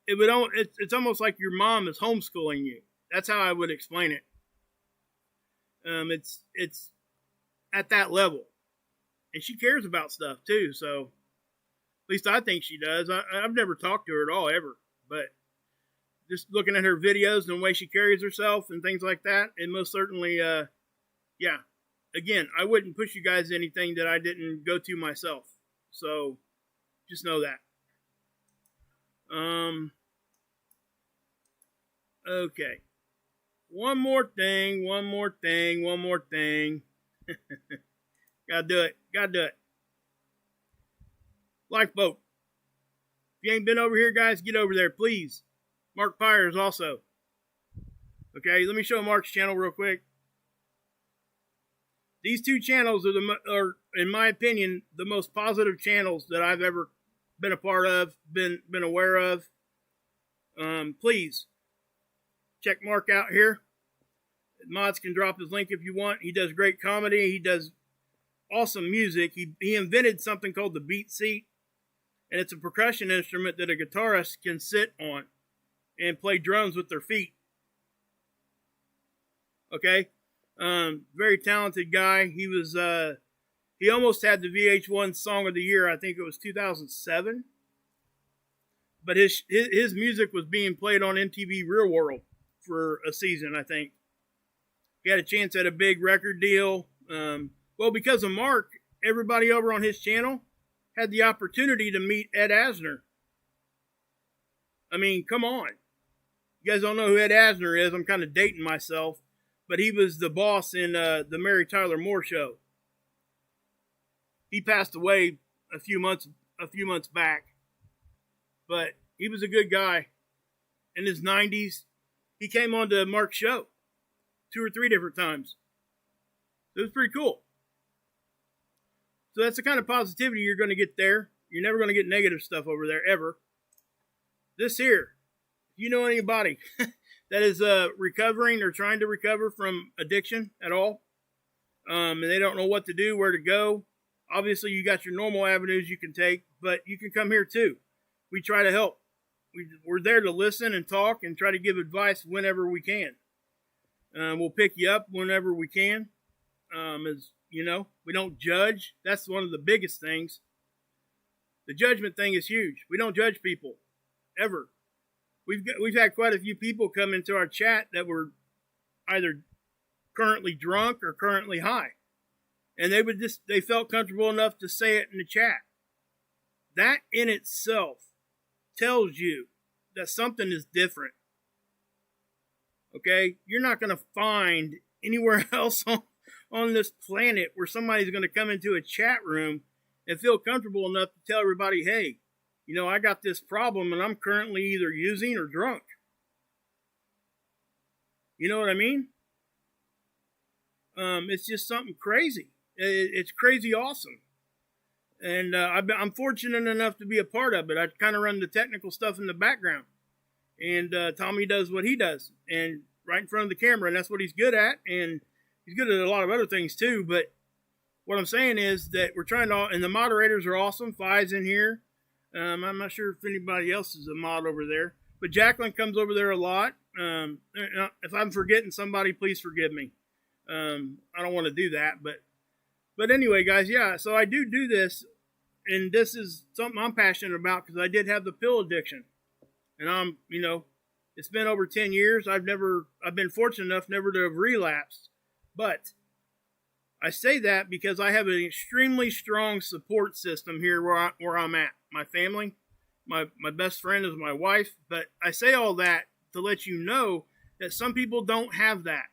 Speaker 1: It's almost like your mom is homeschooling you. That's how I would explain it. It's at that level, and she cares about stuff too. So at least I think she does. I've never talked to her at all ever, but just looking at her videos and the way she carries herself and things like that, it most certainly, yeah. Again, I wouldn't push you guys anything that I didn't go to myself. So just know that. Okay. One more thing. Gotta do it. Lifeboat. If you ain't been over here, guys, get over there, please. Mark Pires also. Okay, let me show Mark's channel real quick. These two channels are, in my opinion, the most positive channels that I've ever been a part of, been aware of. Please check Mark out here. Mods can drop his link if you want. He does great comedy. He does awesome music. He invented something called the beat seat, and it's a percussion instrument that a guitarist can sit on and play drums with their feet. Okay? Very talented guy. He was, he almost had the VH1 Song of the Year. I think it was 2007. But his music was being played on MTV Real World for a season, I think. He had a chance at a big record deal. Well, because of Mark, everybody over on his channel had the opportunity to meet Ed Asner. I mean, come on. You guys don't know who Ed Asner is. I'm kind of dating myself. But he was the boss in the Mary Tyler Moore Show. He passed away a few months back. But he was a good guy. In his 90s, he came on to Mark's show 2 or 3 different times. It was pretty cool. So that's the kind of positivity you're going to get there. You're never going to get negative stuff over there, ever. This here, if you know anybody that is recovering or trying to recover from addiction at all, and they don't know what to do, where to go, obviously you got your normal avenues you can take, but you can come here too. We try to help. We're there to listen and talk and try to give advice whenever we can. We'll pick you up whenever we can. As you know, we don't judge. That's one of the biggest things. The judgment thing is huge. We don't judge people, ever. We've had quite a few people come into our chat that were either currently drunk or currently high, and they felt comfortable enough to say it in the chat. That in itself tells you that something is different. Okay, you're not going to find anywhere else on this planet where somebody's going to come into a chat room and feel comfortable enough to tell everybody, hey, you know, I got this problem and I'm currently either using or drunk. You know what I mean? It's just something crazy. It's crazy awesome. And I'm fortunate enough to be a part of it. I kind of run the technical stuff in the background. And Tommy does what he does. And right in front of the camera. And that's what he's good at. And he's good at a lot of other things too. But what I'm saying is that we're trying to... And the moderators are awesome. Fi's in here. I'm not sure if anybody else is a mod over there. But Jacqueline comes over there a lot. If I'm forgetting somebody, please forgive me. I don't want to do that. But anyway, guys, yeah. So I do this. And this is something I'm passionate about because I did have the pill addiction. And it's been over 10 years. I've been fortunate enough never to have relapsed. But I say that because I have an extremely strong support system here where I'm at. My family, my best friend is my wife. But I say all that to let you know that some people don't have that.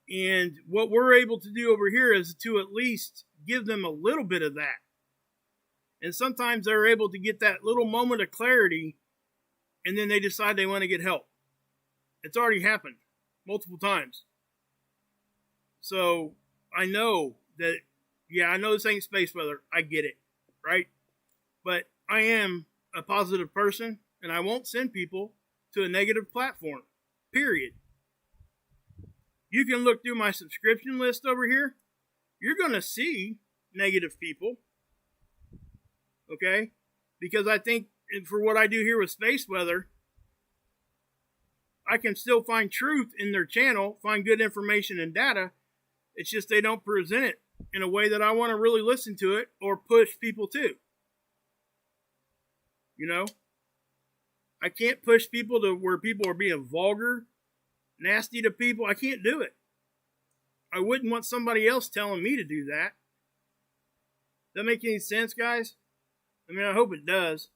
Speaker 1: And what we're able to do over here is to at least give them a little bit of that. And sometimes they're able to get that little moment of clarity, and then they decide they want to get help. It's already happened multiple times. So I know that, yeah, I know this ain't space weather. I get it, right? But I am a positive person, and I won't send people to a negative platform, period. You can look through my subscription list over here. You're going to see negative people. Okay? Because I think for what I do here with space weather, I can still find truth in their channel, find good information and data. It's just they don't present it in a way that I want to really listen to it or push people to. You know? I can't push people to where people are being vulgar, nasty to people. I can't do it. I wouldn't want somebody else telling me to do that. Does that make any sense, guys? I mean, I hope it does.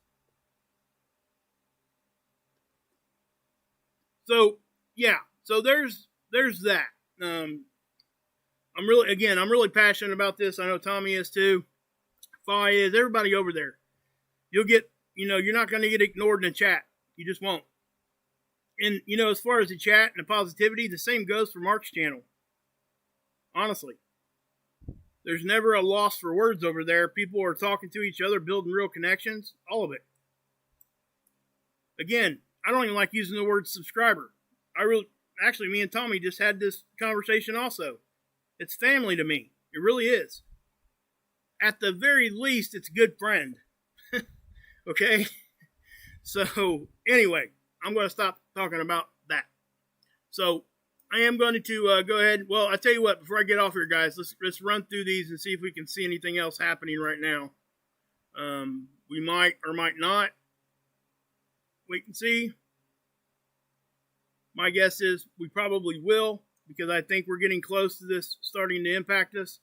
Speaker 1: So, yeah. So there's that. I'm really passionate about this. I know Tommy is too. Fi is. Everybody over there. You're not going to get ignored in the chat. You just won't. And, as far as the chat and the positivity, the same goes for Mark's channel. Honestly. There's never a loss for words over there. People are talking to each other, building real connections. All of it. Again, I don't even like using the word subscriber. Actually, me and Tommy just had this conversation also. It's family to me. It really is. At the very least, it's a good friend. Okay? So, anyway, I'm going to stop talking about that. So, I am going to go ahead. Well, I tell you what, before I get off here, guys, let's run through these and see if we can see anything else happening right now. We might or might not. Wait and see. My guess is we probably will, because I think we're getting close to this starting to impact us.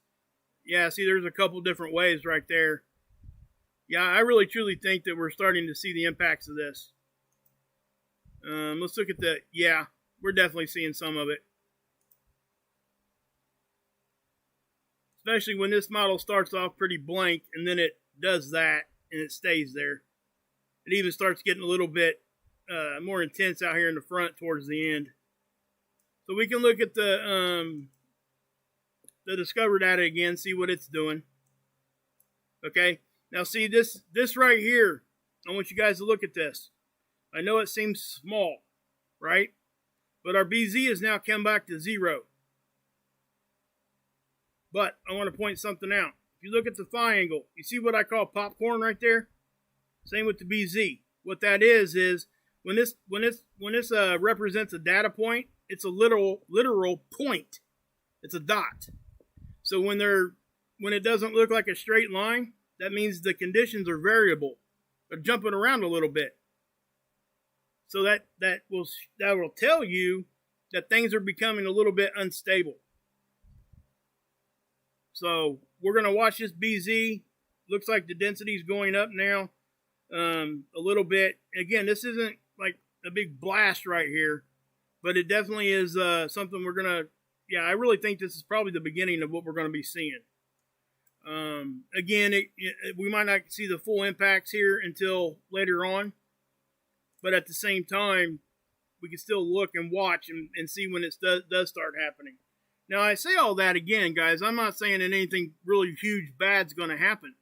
Speaker 1: Yeah, see, there's a couple different waves right there. Yeah, I really truly think that we're starting to see the impacts of this. Let's look at yeah, we're definitely seeing some of it. Especially when this model starts off pretty blank and then it does that and it stays there. It even starts getting a little bit more intense out here in the front towards the end. So we can look at the Discover data again, see what it's doing. Okay. Now see this right here. I want you guys to look at this. I know it seems small, right? But our BZ has now come back to 0. But I want to point something out. If you look at the phi angle, you see what I call popcorn right there? Same with the BZ. What that is when this represents a data point, it's a literal point. It's a dot. So when it doesn't look like a straight line, that means the conditions are variable. They're jumping around a little bit. So that will tell you that things are becoming a little bit unstable. So we're going to watch this BZ. Looks like the density is going up now a little bit. Again, this isn't like a big blast right here, but it definitely is something we're going to, yeah, I really think this is probably the beginning of what we're going to be seeing. Again, we might not see the full impacts here until later on, but at the same time, we can still look and watch and see when it does start happening. Now, I say all that again, guys. I'm not saying that anything really huge bad's going to happen,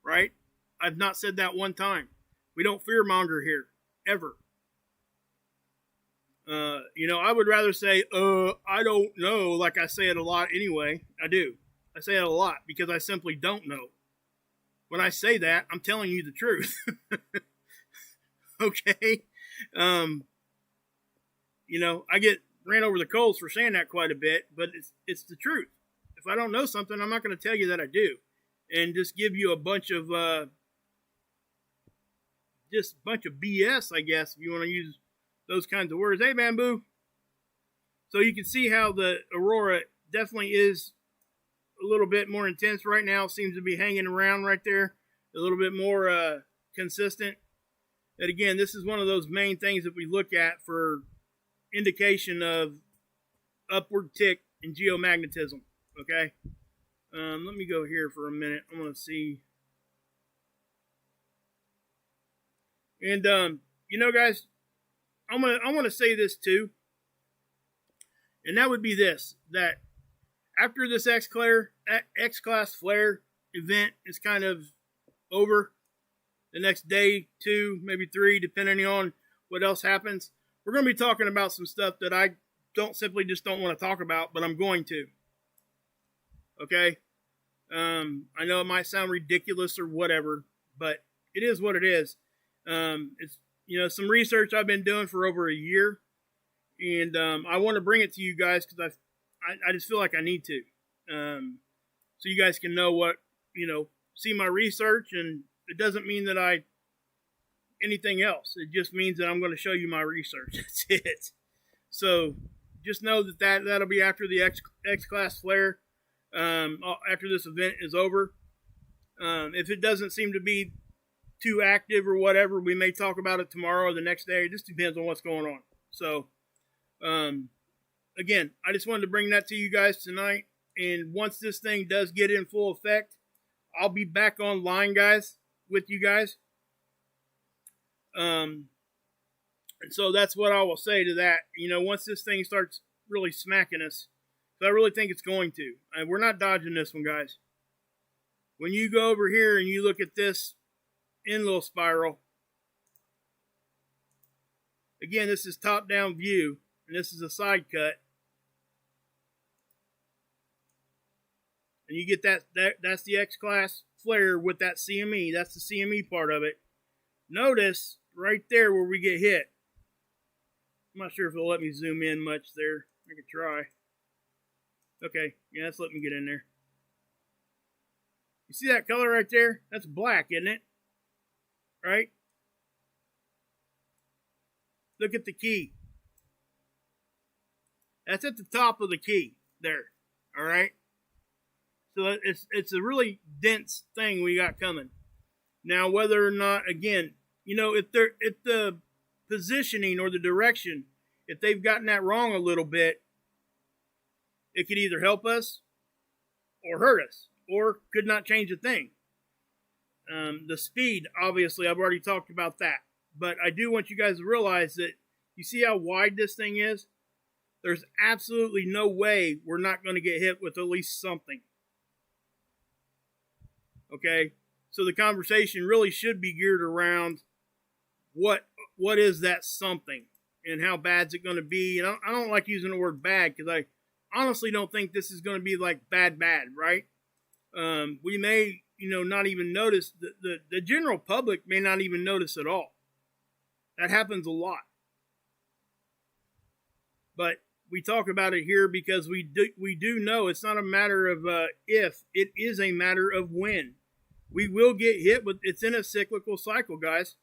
Speaker 1: right? I've not said that one time. We don't fearmonger here, ever. I would rather say, I don't know, like I say it a lot anyway. I do. I say it a lot because I simply don't know. When I say that, I'm telling you the truth. Okay? I get ran over the coals for saying that quite a bit, but it's the truth. If I don't know something, I'm not going to tell you that I do. And just give you a bunch of BS, I guess, if you want to use those kinds of words. Hey, Bamboo. So you can see how the aurora definitely is a little bit more intense right now. It seems to be hanging around right there. A little bit more consistent. And again, this is one of those main things that we look at for indication of upward tick in geomagnetism. Okay? Let me go here for a minute. I want to see. And, guys, I want to say this too. And that would be this, that after this X-class flare event is kind of over, the next day, 2, maybe 3, depending on what else happens, we're going to be talking about some stuff that I don't want to talk about, but I'm going to. Okay? I know it might sound ridiculous or whatever, but it is what it is. It's, you know, some research I've been doing for over a year, and I want to bring it to you guys because I just feel like I need to, so you guys can know what, you know, see my research, and it doesn't mean that I anything else. It just means that I'm going to show you my research. That's it. So just know that that'll be after the X-class flare, after this event is over. If it doesn't seem to be too active or whatever, we may talk about it tomorrow or the next day. It just depends on what's going on. So, again, I just wanted to bring that to you guys tonight. And once this thing does get in full effect, I'll be back online, guys, with you guys. And so that's what I will say to that. You know, once this thing starts really smacking us, so I really think it's going to. And we're not dodging this one, guys. When you go over here and you look at this in-little spiral, again, this is top-down view, and this is a side cut. And you get that's the X-class flare with that CME. That's the CME part of it. Notice right there where we get hit. I'm not sure if it'll let me zoom in much there. I could try. Okay, yeah, that's letting me get in there. You see that color right there? That's black, isn't it? Right? Look at the key. That's at the top of the key there. All right? So it's a really dense thing we got coming. Now, whether or not, again, you know, if the positioning or the direction, if they've gotten that wrong a little bit, it could either help us or hurt us, or could not change a thing. The speed, obviously, I've already talked about that. But I do want you guys to realize that you see how wide this thing is? There's absolutely no way we're not going to get hit with at least something. Okay? So the conversation really should be geared around what is that something and how bad is it going to be. And I don't like using the word bad because I honestly don't think this is going to be like bad, right? We may, you know, not even notice. The general public may not even notice at all. That happens a lot. But we talk about it here because we do know it's not a matter of if, it is a matter of when. We will get hit, but it's in a cyclical cycle, guys.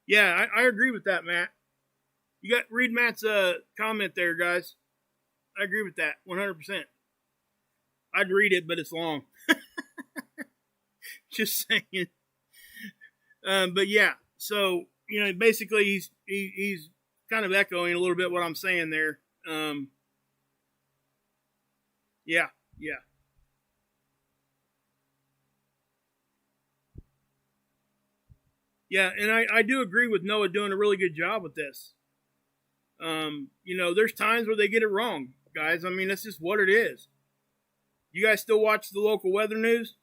Speaker 1: Yeah, I agree with that, Matt. You got read Matt's comment there, guys. I agree with that 100%. I'd read it, but it's long. Just saying. But yeah, so you know, basically he's kind of echoing a little bit what I'm saying there. Yeah. Yeah, and I do agree with NOAA doing a really good job with this. You know, there's times where they get it wrong, guys. I mean, that's just what it is. You guys still watch the local weather news?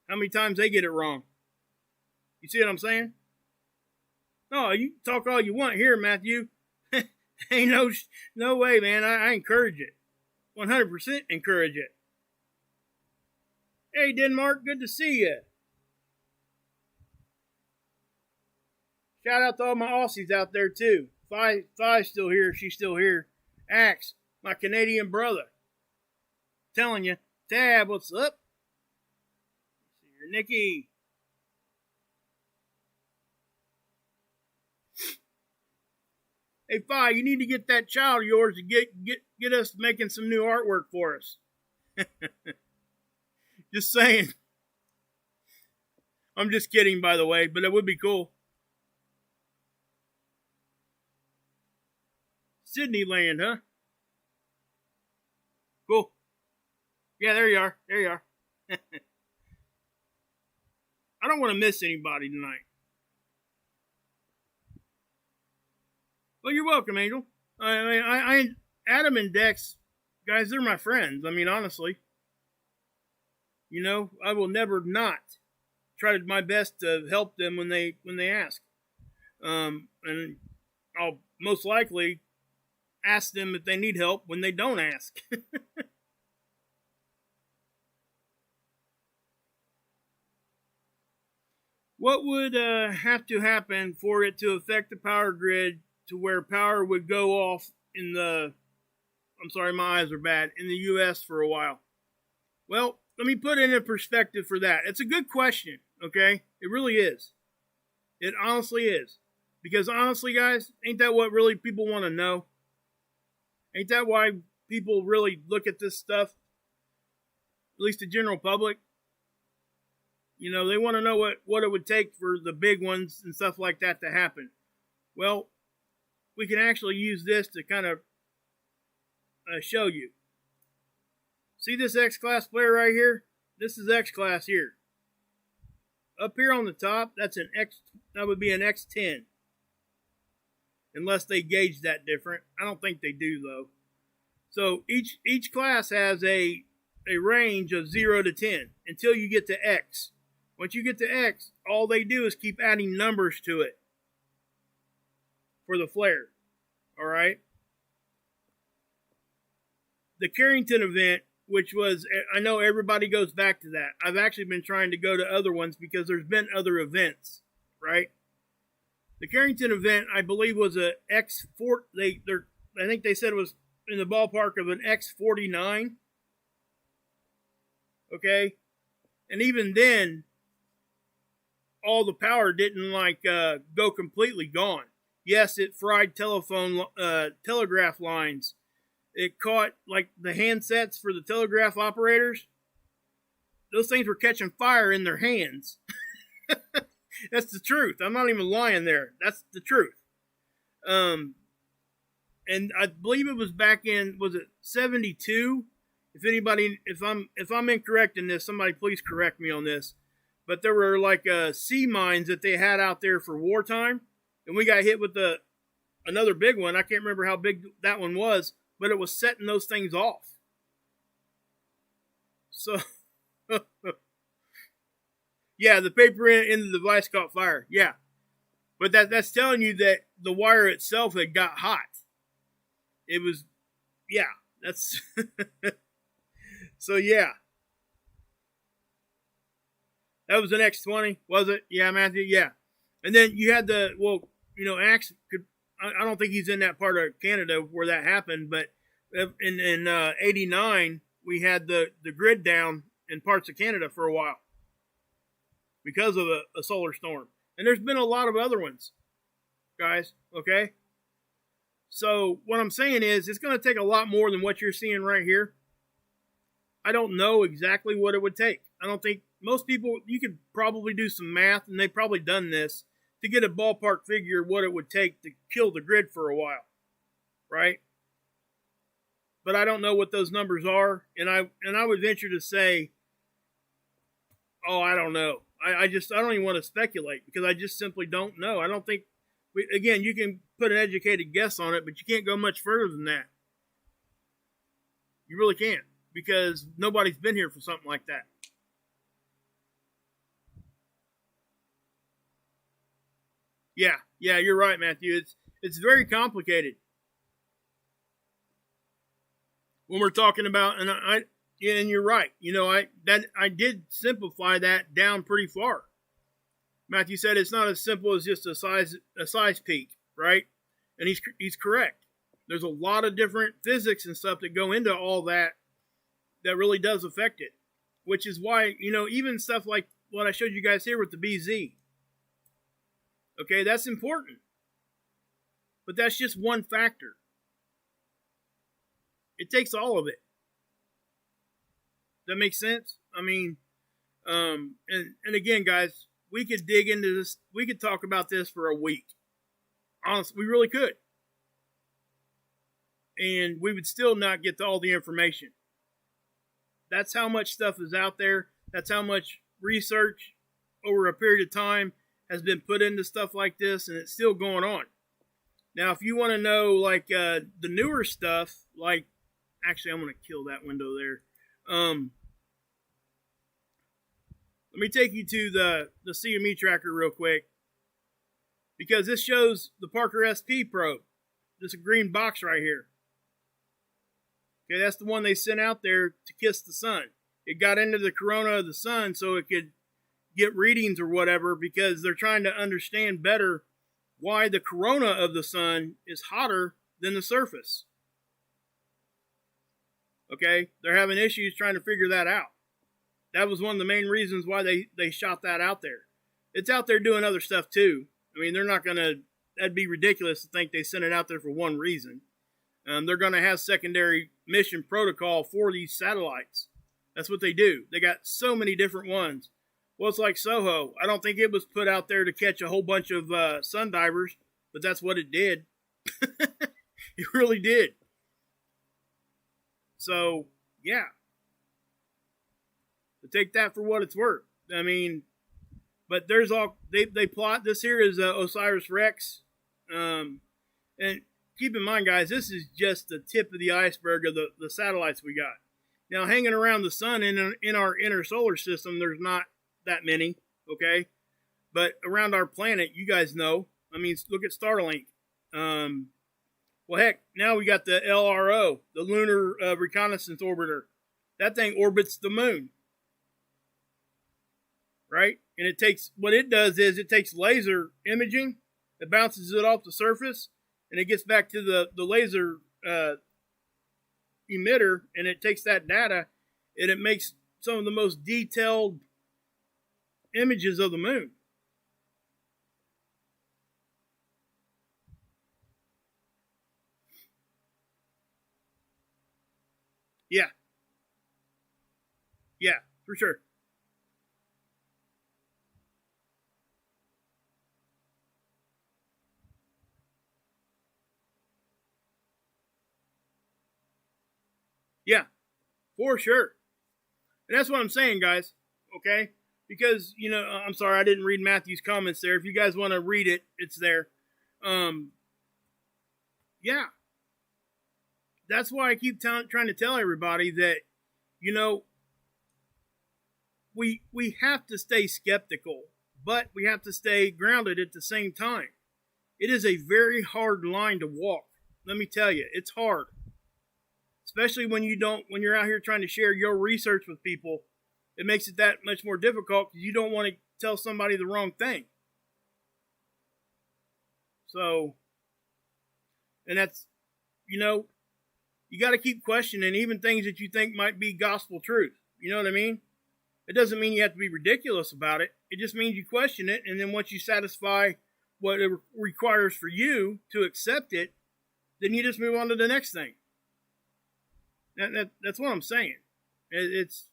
Speaker 1: How many times they get it wrong? You see what I'm saying? No, you talk all you want here, Matthew. Ain't no way, man. I encourage it. 100% encourage it. Hey, Denmark, good to see you. Shout out to all my Aussies out there, too. Fi's still here. She's still here. Axe, my Canadian brother. Telling you. Tab, what's up? See here, Nikki. Hey, Fi, you need to get that child of yours to get us making some new artwork for us. Just saying. I'm just kidding, by the way, but it would be cool. Sydney land, huh? Cool. Yeah, there you are. There you are. I don't want to miss anybody tonight. Well, you're welcome, Angel. I Adam and Dex, guys, they're my friends. I mean, honestly. You know, I will never not try my best to help them when they ask. And I'll most likely ask them if they need help when they don't ask. What would have to happen for it to affect the power grid to where power would go off in the, I'm sorry, my eyes are bad, in the U.S. for a while? Well, let me put it in perspective for that. It's a good question, okay? It really is. It honestly is. Because honestly, guys, ain't that what really people want to know? Ain't that why people really look at this stuff? At least the general public. You know, they want to know what it would take for the big ones and stuff like that to happen. Well, we can actually use this to kind of show you. See this X-Class flare right here? This is X-Class here. Up here on the top, that would be an X10. Unless they gauge that different. I don't think they do, though. So each class has a range of 0 to 10 until you get to X. Once you get to X, all they do is keep adding numbers to it for the flare. All right? The Carrington event, which was, I know everybody goes back to that. I've actually been trying to go to other ones because there's been other events, right? The Carrington event, I believe, was a X4. I think they said it was in the ballpark of an X49. Okay? And even then, all the power didn't go completely gone. Yes, it fried telegraph lines. It caught like the handsets for the telegraph operators. Those things were catching fire in their hands. That's the truth. I'm not even lying there. That's the truth. And I believe it was back in, was it 72? If I'm incorrect in this, somebody please correct me on this. But there were like sea mines that they had out there for wartime, and we got hit with another big one. I can't remember how big that one was, but it was setting those things off. So, yeah, the paper in the device caught fire. Yeah, but that's telling you that the wire itself had got hot. It was, yeah, that's so yeah. That was an X20, was it? Yeah, Matthew, yeah. And then you had I don't think he's in that part of Canada where that happened, but in 89, we had the grid down in parts of Canada for a while because of a solar storm. And there's been a lot of other ones, guys, okay? So what I'm saying is it's going to take a lot more than what you're seeing right here. I don't know exactly what it would take. I don't think most people, you could probably do some math, and they've probably done this, to get a ballpark figure of what it would take to kill the grid for a while, right? But I don't know what those numbers are, and I would venture to say, I don't know. I don't even want to speculate because I just simply don't know. I don't think, again, you can put an educated guess on it, but you can't go much further than that. You really can't, because nobody's been here for something like that. Yeah, you're right, Matthew. It's very complicated when we're talking about, and you're right. I did simplify that down pretty far. Matthew said it's not as simple as just a size peak, right? And he's correct. There's a lot of different physics and stuff that go into all that really does affect it, which is why, even stuff like what I showed you guys here with the BZ. Okay, that's important. But that's just one factor. It takes all of it. That makes sense? I mean, and again, guys, we could dig into this. We could talk about this for a week. Honestly, we really could. And we would still not get to all the information. That's how much stuff is out there. That's how much research over a period of time has been put into stuff like this, and it's still going on. Now, if you want to know, like, the newer stuff, like, actually, I'm going to kill that window there. Let me take you to the CME tracker real quick. Because this shows the Parker SP probe. This green box right here. Okay, that's the one they sent out there to kiss the sun. It got into the corona of the sun so it could get readings or whatever, because they're trying to understand better why the corona of the sun is hotter than the surface. Okay, they're having issues trying to figure that out. That was one of the main reasons why they shot that out there. It's out there doing other stuff too. I mean, they're not going to, that'd be ridiculous to think they sent it out there for one reason. They're going to have secondary mission protocol for these satellites. That's what they do. They got so many different ones. Well, it's like Soho. I don't think it was put out there to catch a whole bunch of sun divers, but that's what it did. It really did. So, yeah. But take that for what it's worth. I mean, but there's all, they plot, this here is OSIRIS-REx. And keep in mind, guys, this is just the tip of the iceberg of the satellites we got. Now, hanging around the sun in our inner solar system, there's not that many, okay? But around our planet, you guys know. I mean, look at Starlink. Well, heck, now we got the LRO, the Lunar Reconnaissance Orbiter. That thing orbits the moon, right? And it takes, what it does is it takes laser imaging, it bounces it off the surface, and it gets back to the laser emitter, and it takes that data, and it makes some of the most detailed images of the moon. Yeah. Yeah, for sure. Yeah, for sure. And that's what I'm saying, guys. Okay? Because, you know, I'm sorry, I didn't read Matthew's comments there. If you guys want to read it, it's there. Yeah. That's why I keep trying to tell everybody that, you know, we have to stay skeptical, but we have to stay grounded at the same time. It is a very hard line to walk. Let me tell you, it's hard. Especially when you're out here trying to share your research with people, it makes it that much more difficult because you don't want to tell somebody the wrong thing. So, and that's, you know, you got to keep questioning even things that you think might be gospel truth. You know what I mean? It doesn't mean you have to be ridiculous about it. It just means you question it, and then once you satisfy what it requires for you to accept it, then you just move on to the next thing. That's what I'm saying. It's,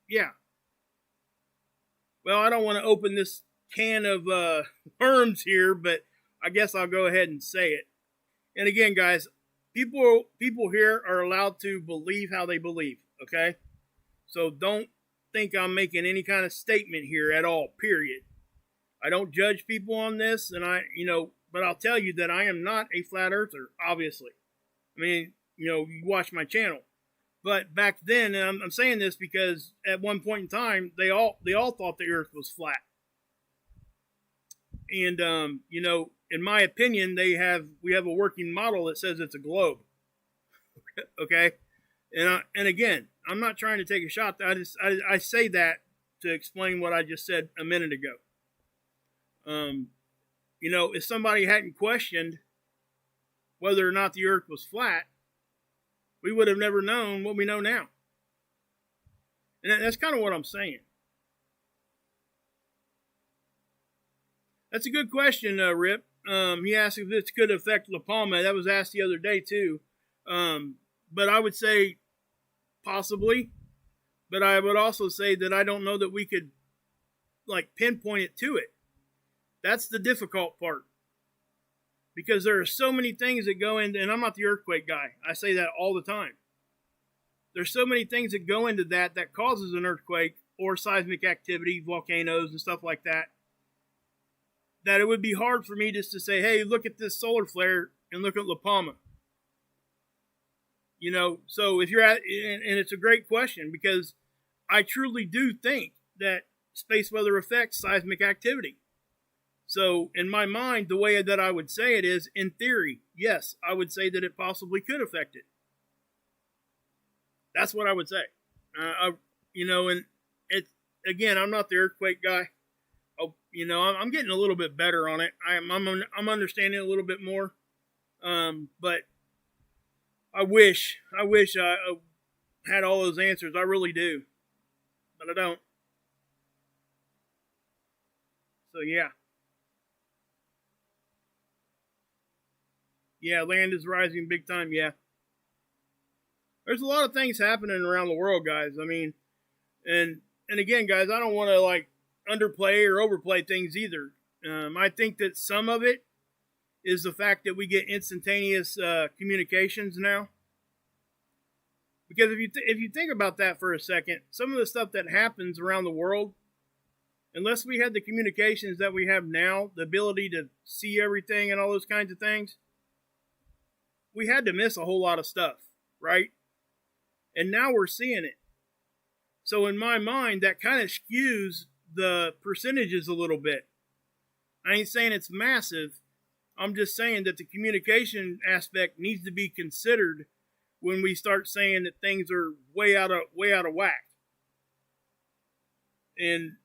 Speaker 1: yeah. Well, I don't want to open this can of worms here, but I guess I'll go ahead and say it. And again, guys, people here are allowed to believe how they believe, okay? So don't think I'm making any kind of statement here at all, period. I don't judge people on this, and but I'll tell you that I am not a flat earther, obviously. I mean, you watch my channel. But back then, and I'm saying this because at one point in time, they all thought the earth was flat. And, in my opinion, we have a working model that says it's a globe. Okay? And again, I'm not trying to take a shot. I say that to explain what I just said a minute ago. If somebody hadn't questioned whether or not the earth was flat, we would have never known what we know now. And that's kind of what I'm saying. That's a good question, Rip. He asked if this could affect La Palma. That was asked the other day, too. But I would say possibly. But I would also say that I don't know that we could, pinpoint it to it. That's the difficult part. Because there are so many things that go into, and I'm not the earthquake guy. I say that all the time. There's so many things that go into that causes an earthquake or seismic activity, volcanoes and stuff like that, that it would be hard for me just to say, hey, look at this solar flare and look at La Palma. So if you're and it's a great question because I truly do think that space weather affects seismic activity. So in my mind, the way that I would say it is, in theory, yes, I would say that it possibly could affect it. That's what I would say. And it's, again, I'm not the earthquake guy. I'm getting a little bit better on it. I'm understanding a little bit more. But I wish I had all those answers. I really do, but I don't. So yeah, land is rising big time. Yeah, there's a lot of things happening around the world, guys. I mean, and again, guys, I don't want to like underplay or overplay things either. I think that some of it is the fact that we get instantaneous communications now. Because if you think about that for a second, some of the stuff that happens around the world, unless we had the communications that we have now, the ability to see everything and all those kinds of things, we had to miss a whole lot of stuff, right? And now we're seeing it. So in my mind, that kind of skews the percentages a little bit. I ain't saying it's massive. I'm just saying that the communication aspect needs to be considered when we start saying that things are way out of whack. And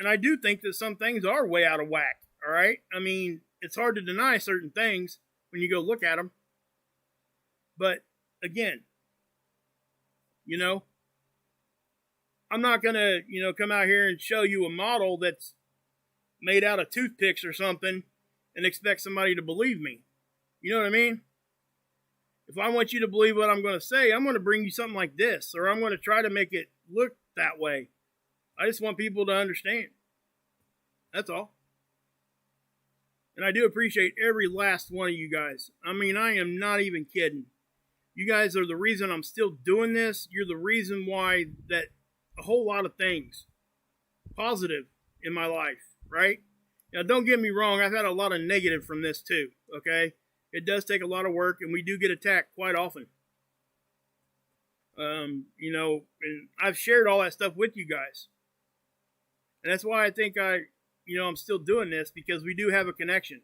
Speaker 1: I do think that some things are way out of whack, all right? I mean, it's hard to deny certain things when you go look at them. But again, I'm not going to, come out here and show you a model that's made out of toothpicks or something and expect somebody to believe me. You know what I mean? If I want you to believe what I'm going to say, I'm going to bring you something like this, or I'm going to try to make it look that way. I just want people to understand. That's all. And I do appreciate every last one of you guys. I mean, I am not even kidding. You guys are the reason I'm still doing this. You're the reason why that a whole lot of things positive in my life, right? Now, don't get me wrong. I've had a lot of negative from this too, okay? It does take a lot of work, and we do get attacked quite often. And I've shared all that stuff with you guys. And that's why I think I'm still doing this, because we do have a connection.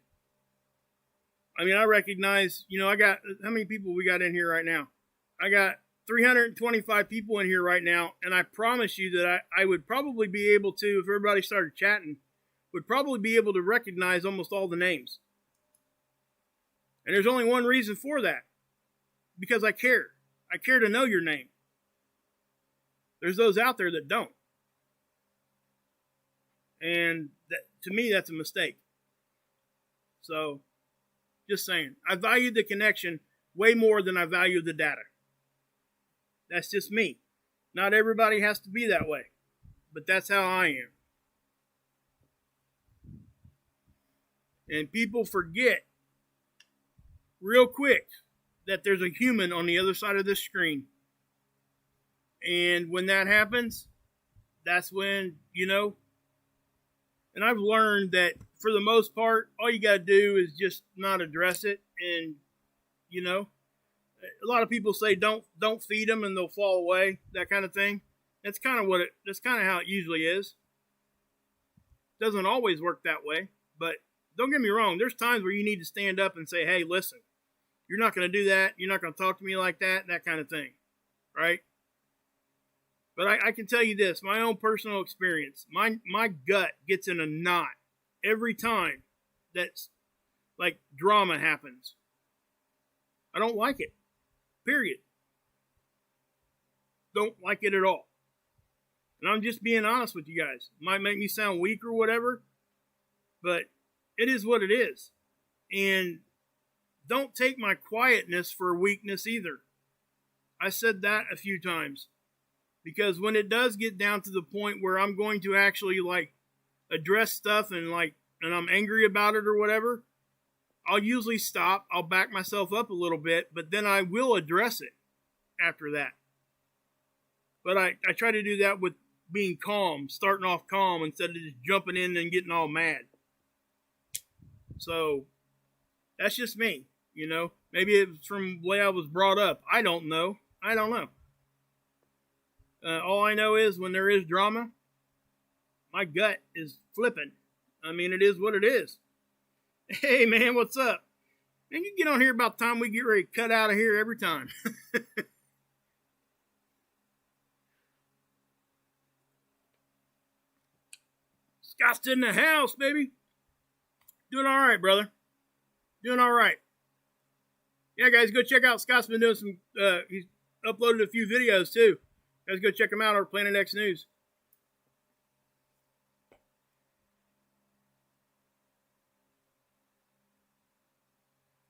Speaker 1: I mean, I recognize, I got, how many people we got in here right now? I got 325 people in here right now, and I promise you that I would probably be able to, if everybody started chatting, would probably be able to recognize almost all the names. And there's only one reason for that. Because I care. I care to know your name. There's those out there that don't. And to me, that's a mistake. So, just saying. I value the connection way more than I value the data. That's just me. Not everybody has to be that way. But that's how I am. And people forget real quick that there's a human on the other side of this screen. And when that happens, that's when, and I've learned that for the most part, all you got to do is just not address it. And, a lot of people say don't feed them and they'll fall away, that kind of thing. That's kind of how it usually is. Doesn't always work that way, but don't get me wrong. There's times where you need to stand up and say, hey, listen, you're not going to do that. You're not going to talk to me like that kind of thing. Right? But I can tell you this, my own personal experience, my gut gets in a knot every time that's like drama happens. I don't like it. Period. Don't like it at all. And I'm just being honest with you guys. It might make me sound weak or whatever, but it is what it is. And don't take my quietness for weakness either. I said that a few times. Because when it does get down to the point where I'm going to actually address stuff and I'm angry about it or whatever, I'll usually stop. I'll back myself up a little bit, but then I will address it after that. But I try to do that with being calm, starting off calm instead of just jumping in and getting all mad. So that's just me, Maybe it's from the way I was brought up. I don't know. All I know is when there is drama, my gut is flipping. I mean, it is what it is. Hey, man, what's up? Man, you get on here about the time we get ready to cut out of here every time. Scott's in the house, baby. Doing all right, brother. Doing all right. Yeah, guys, go check out. Scott's been doing some, he's uploaded a few videos, too. Guys, go check them out over Planet X News.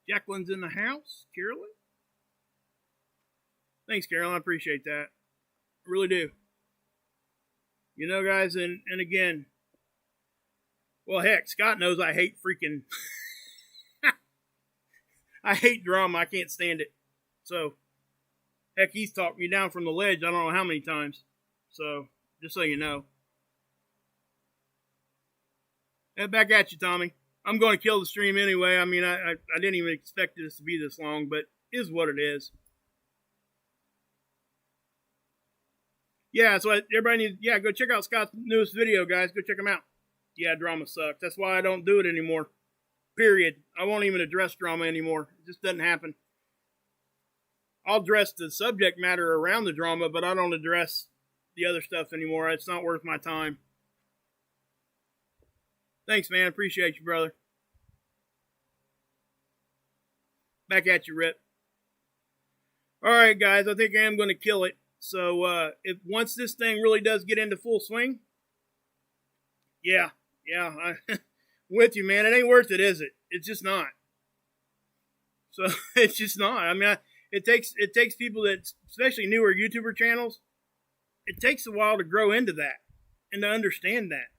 Speaker 1: Jacqueline's in the house. Carolyn? Thanks, Carolyn. I appreciate that. I really do. You know, guys, and again, well, heck, Scott knows I hate freaking... I hate drama. I can't stand it. So, heck, he's talked me down from the ledge I don't know how many times. So, just so you know. And back at you, Tommy. I'm going to kill the stream anyway. I mean, I didn't even expect this to be this long, but it is what it is. Yeah, so everybody needs, yeah, go check out Scott's newest video, guys. Go check him out. Yeah, drama sucks. That's why I don't do it anymore. Period. I won't even address drama anymore. It just doesn't happen. I'll address the subject matter around the drama, but I don't address the other stuff anymore. It's not worth my time. Thanks, man. Appreciate you, brother. Back at you, Rip. All right, guys. I think I am going to kill it. So, if once this thing really does get into full swing, yeah, I'm with you, man. It ain't worth it, is it? It's just not. So, it's just not. I mean, it takes people that, especially newer YouTuber channels, it takes a while to grow into that and to understand that.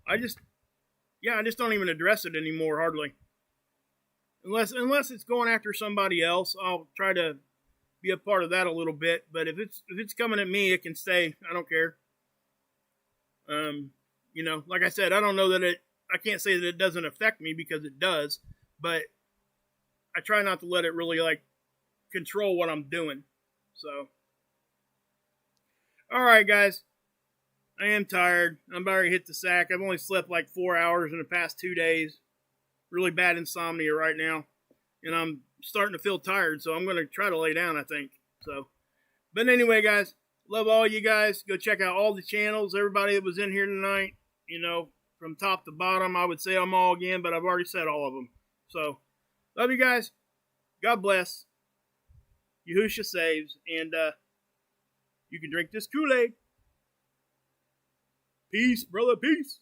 Speaker 1: I just don't even address it anymore, hardly. Unless it's going after somebody else, I'll try to be a part of that a little bit. But if it's coming at me, it can stay. I don't care. You know, like I said, I don't know that I can't say that it doesn't affect me, because it does, but I try not to let it really like control what I'm doing. So, all right, guys. I am tired. I'm about to hit the sack. I've only slept like 4 hours in the past 2 days. Really bad insomnia right now. And I'm starting to feel tired, so I'm going to try to lay down, I think. So, but anyway, guys, love all you guys. Go check out all the channels. Everybody that was in here tonight, you know, from top to bottom, I would say them all again, but I've already said all of them. So, love you guys. God bless. Yahusha saves. And you can drink this Kool-Aid. Peace, brother. Peace.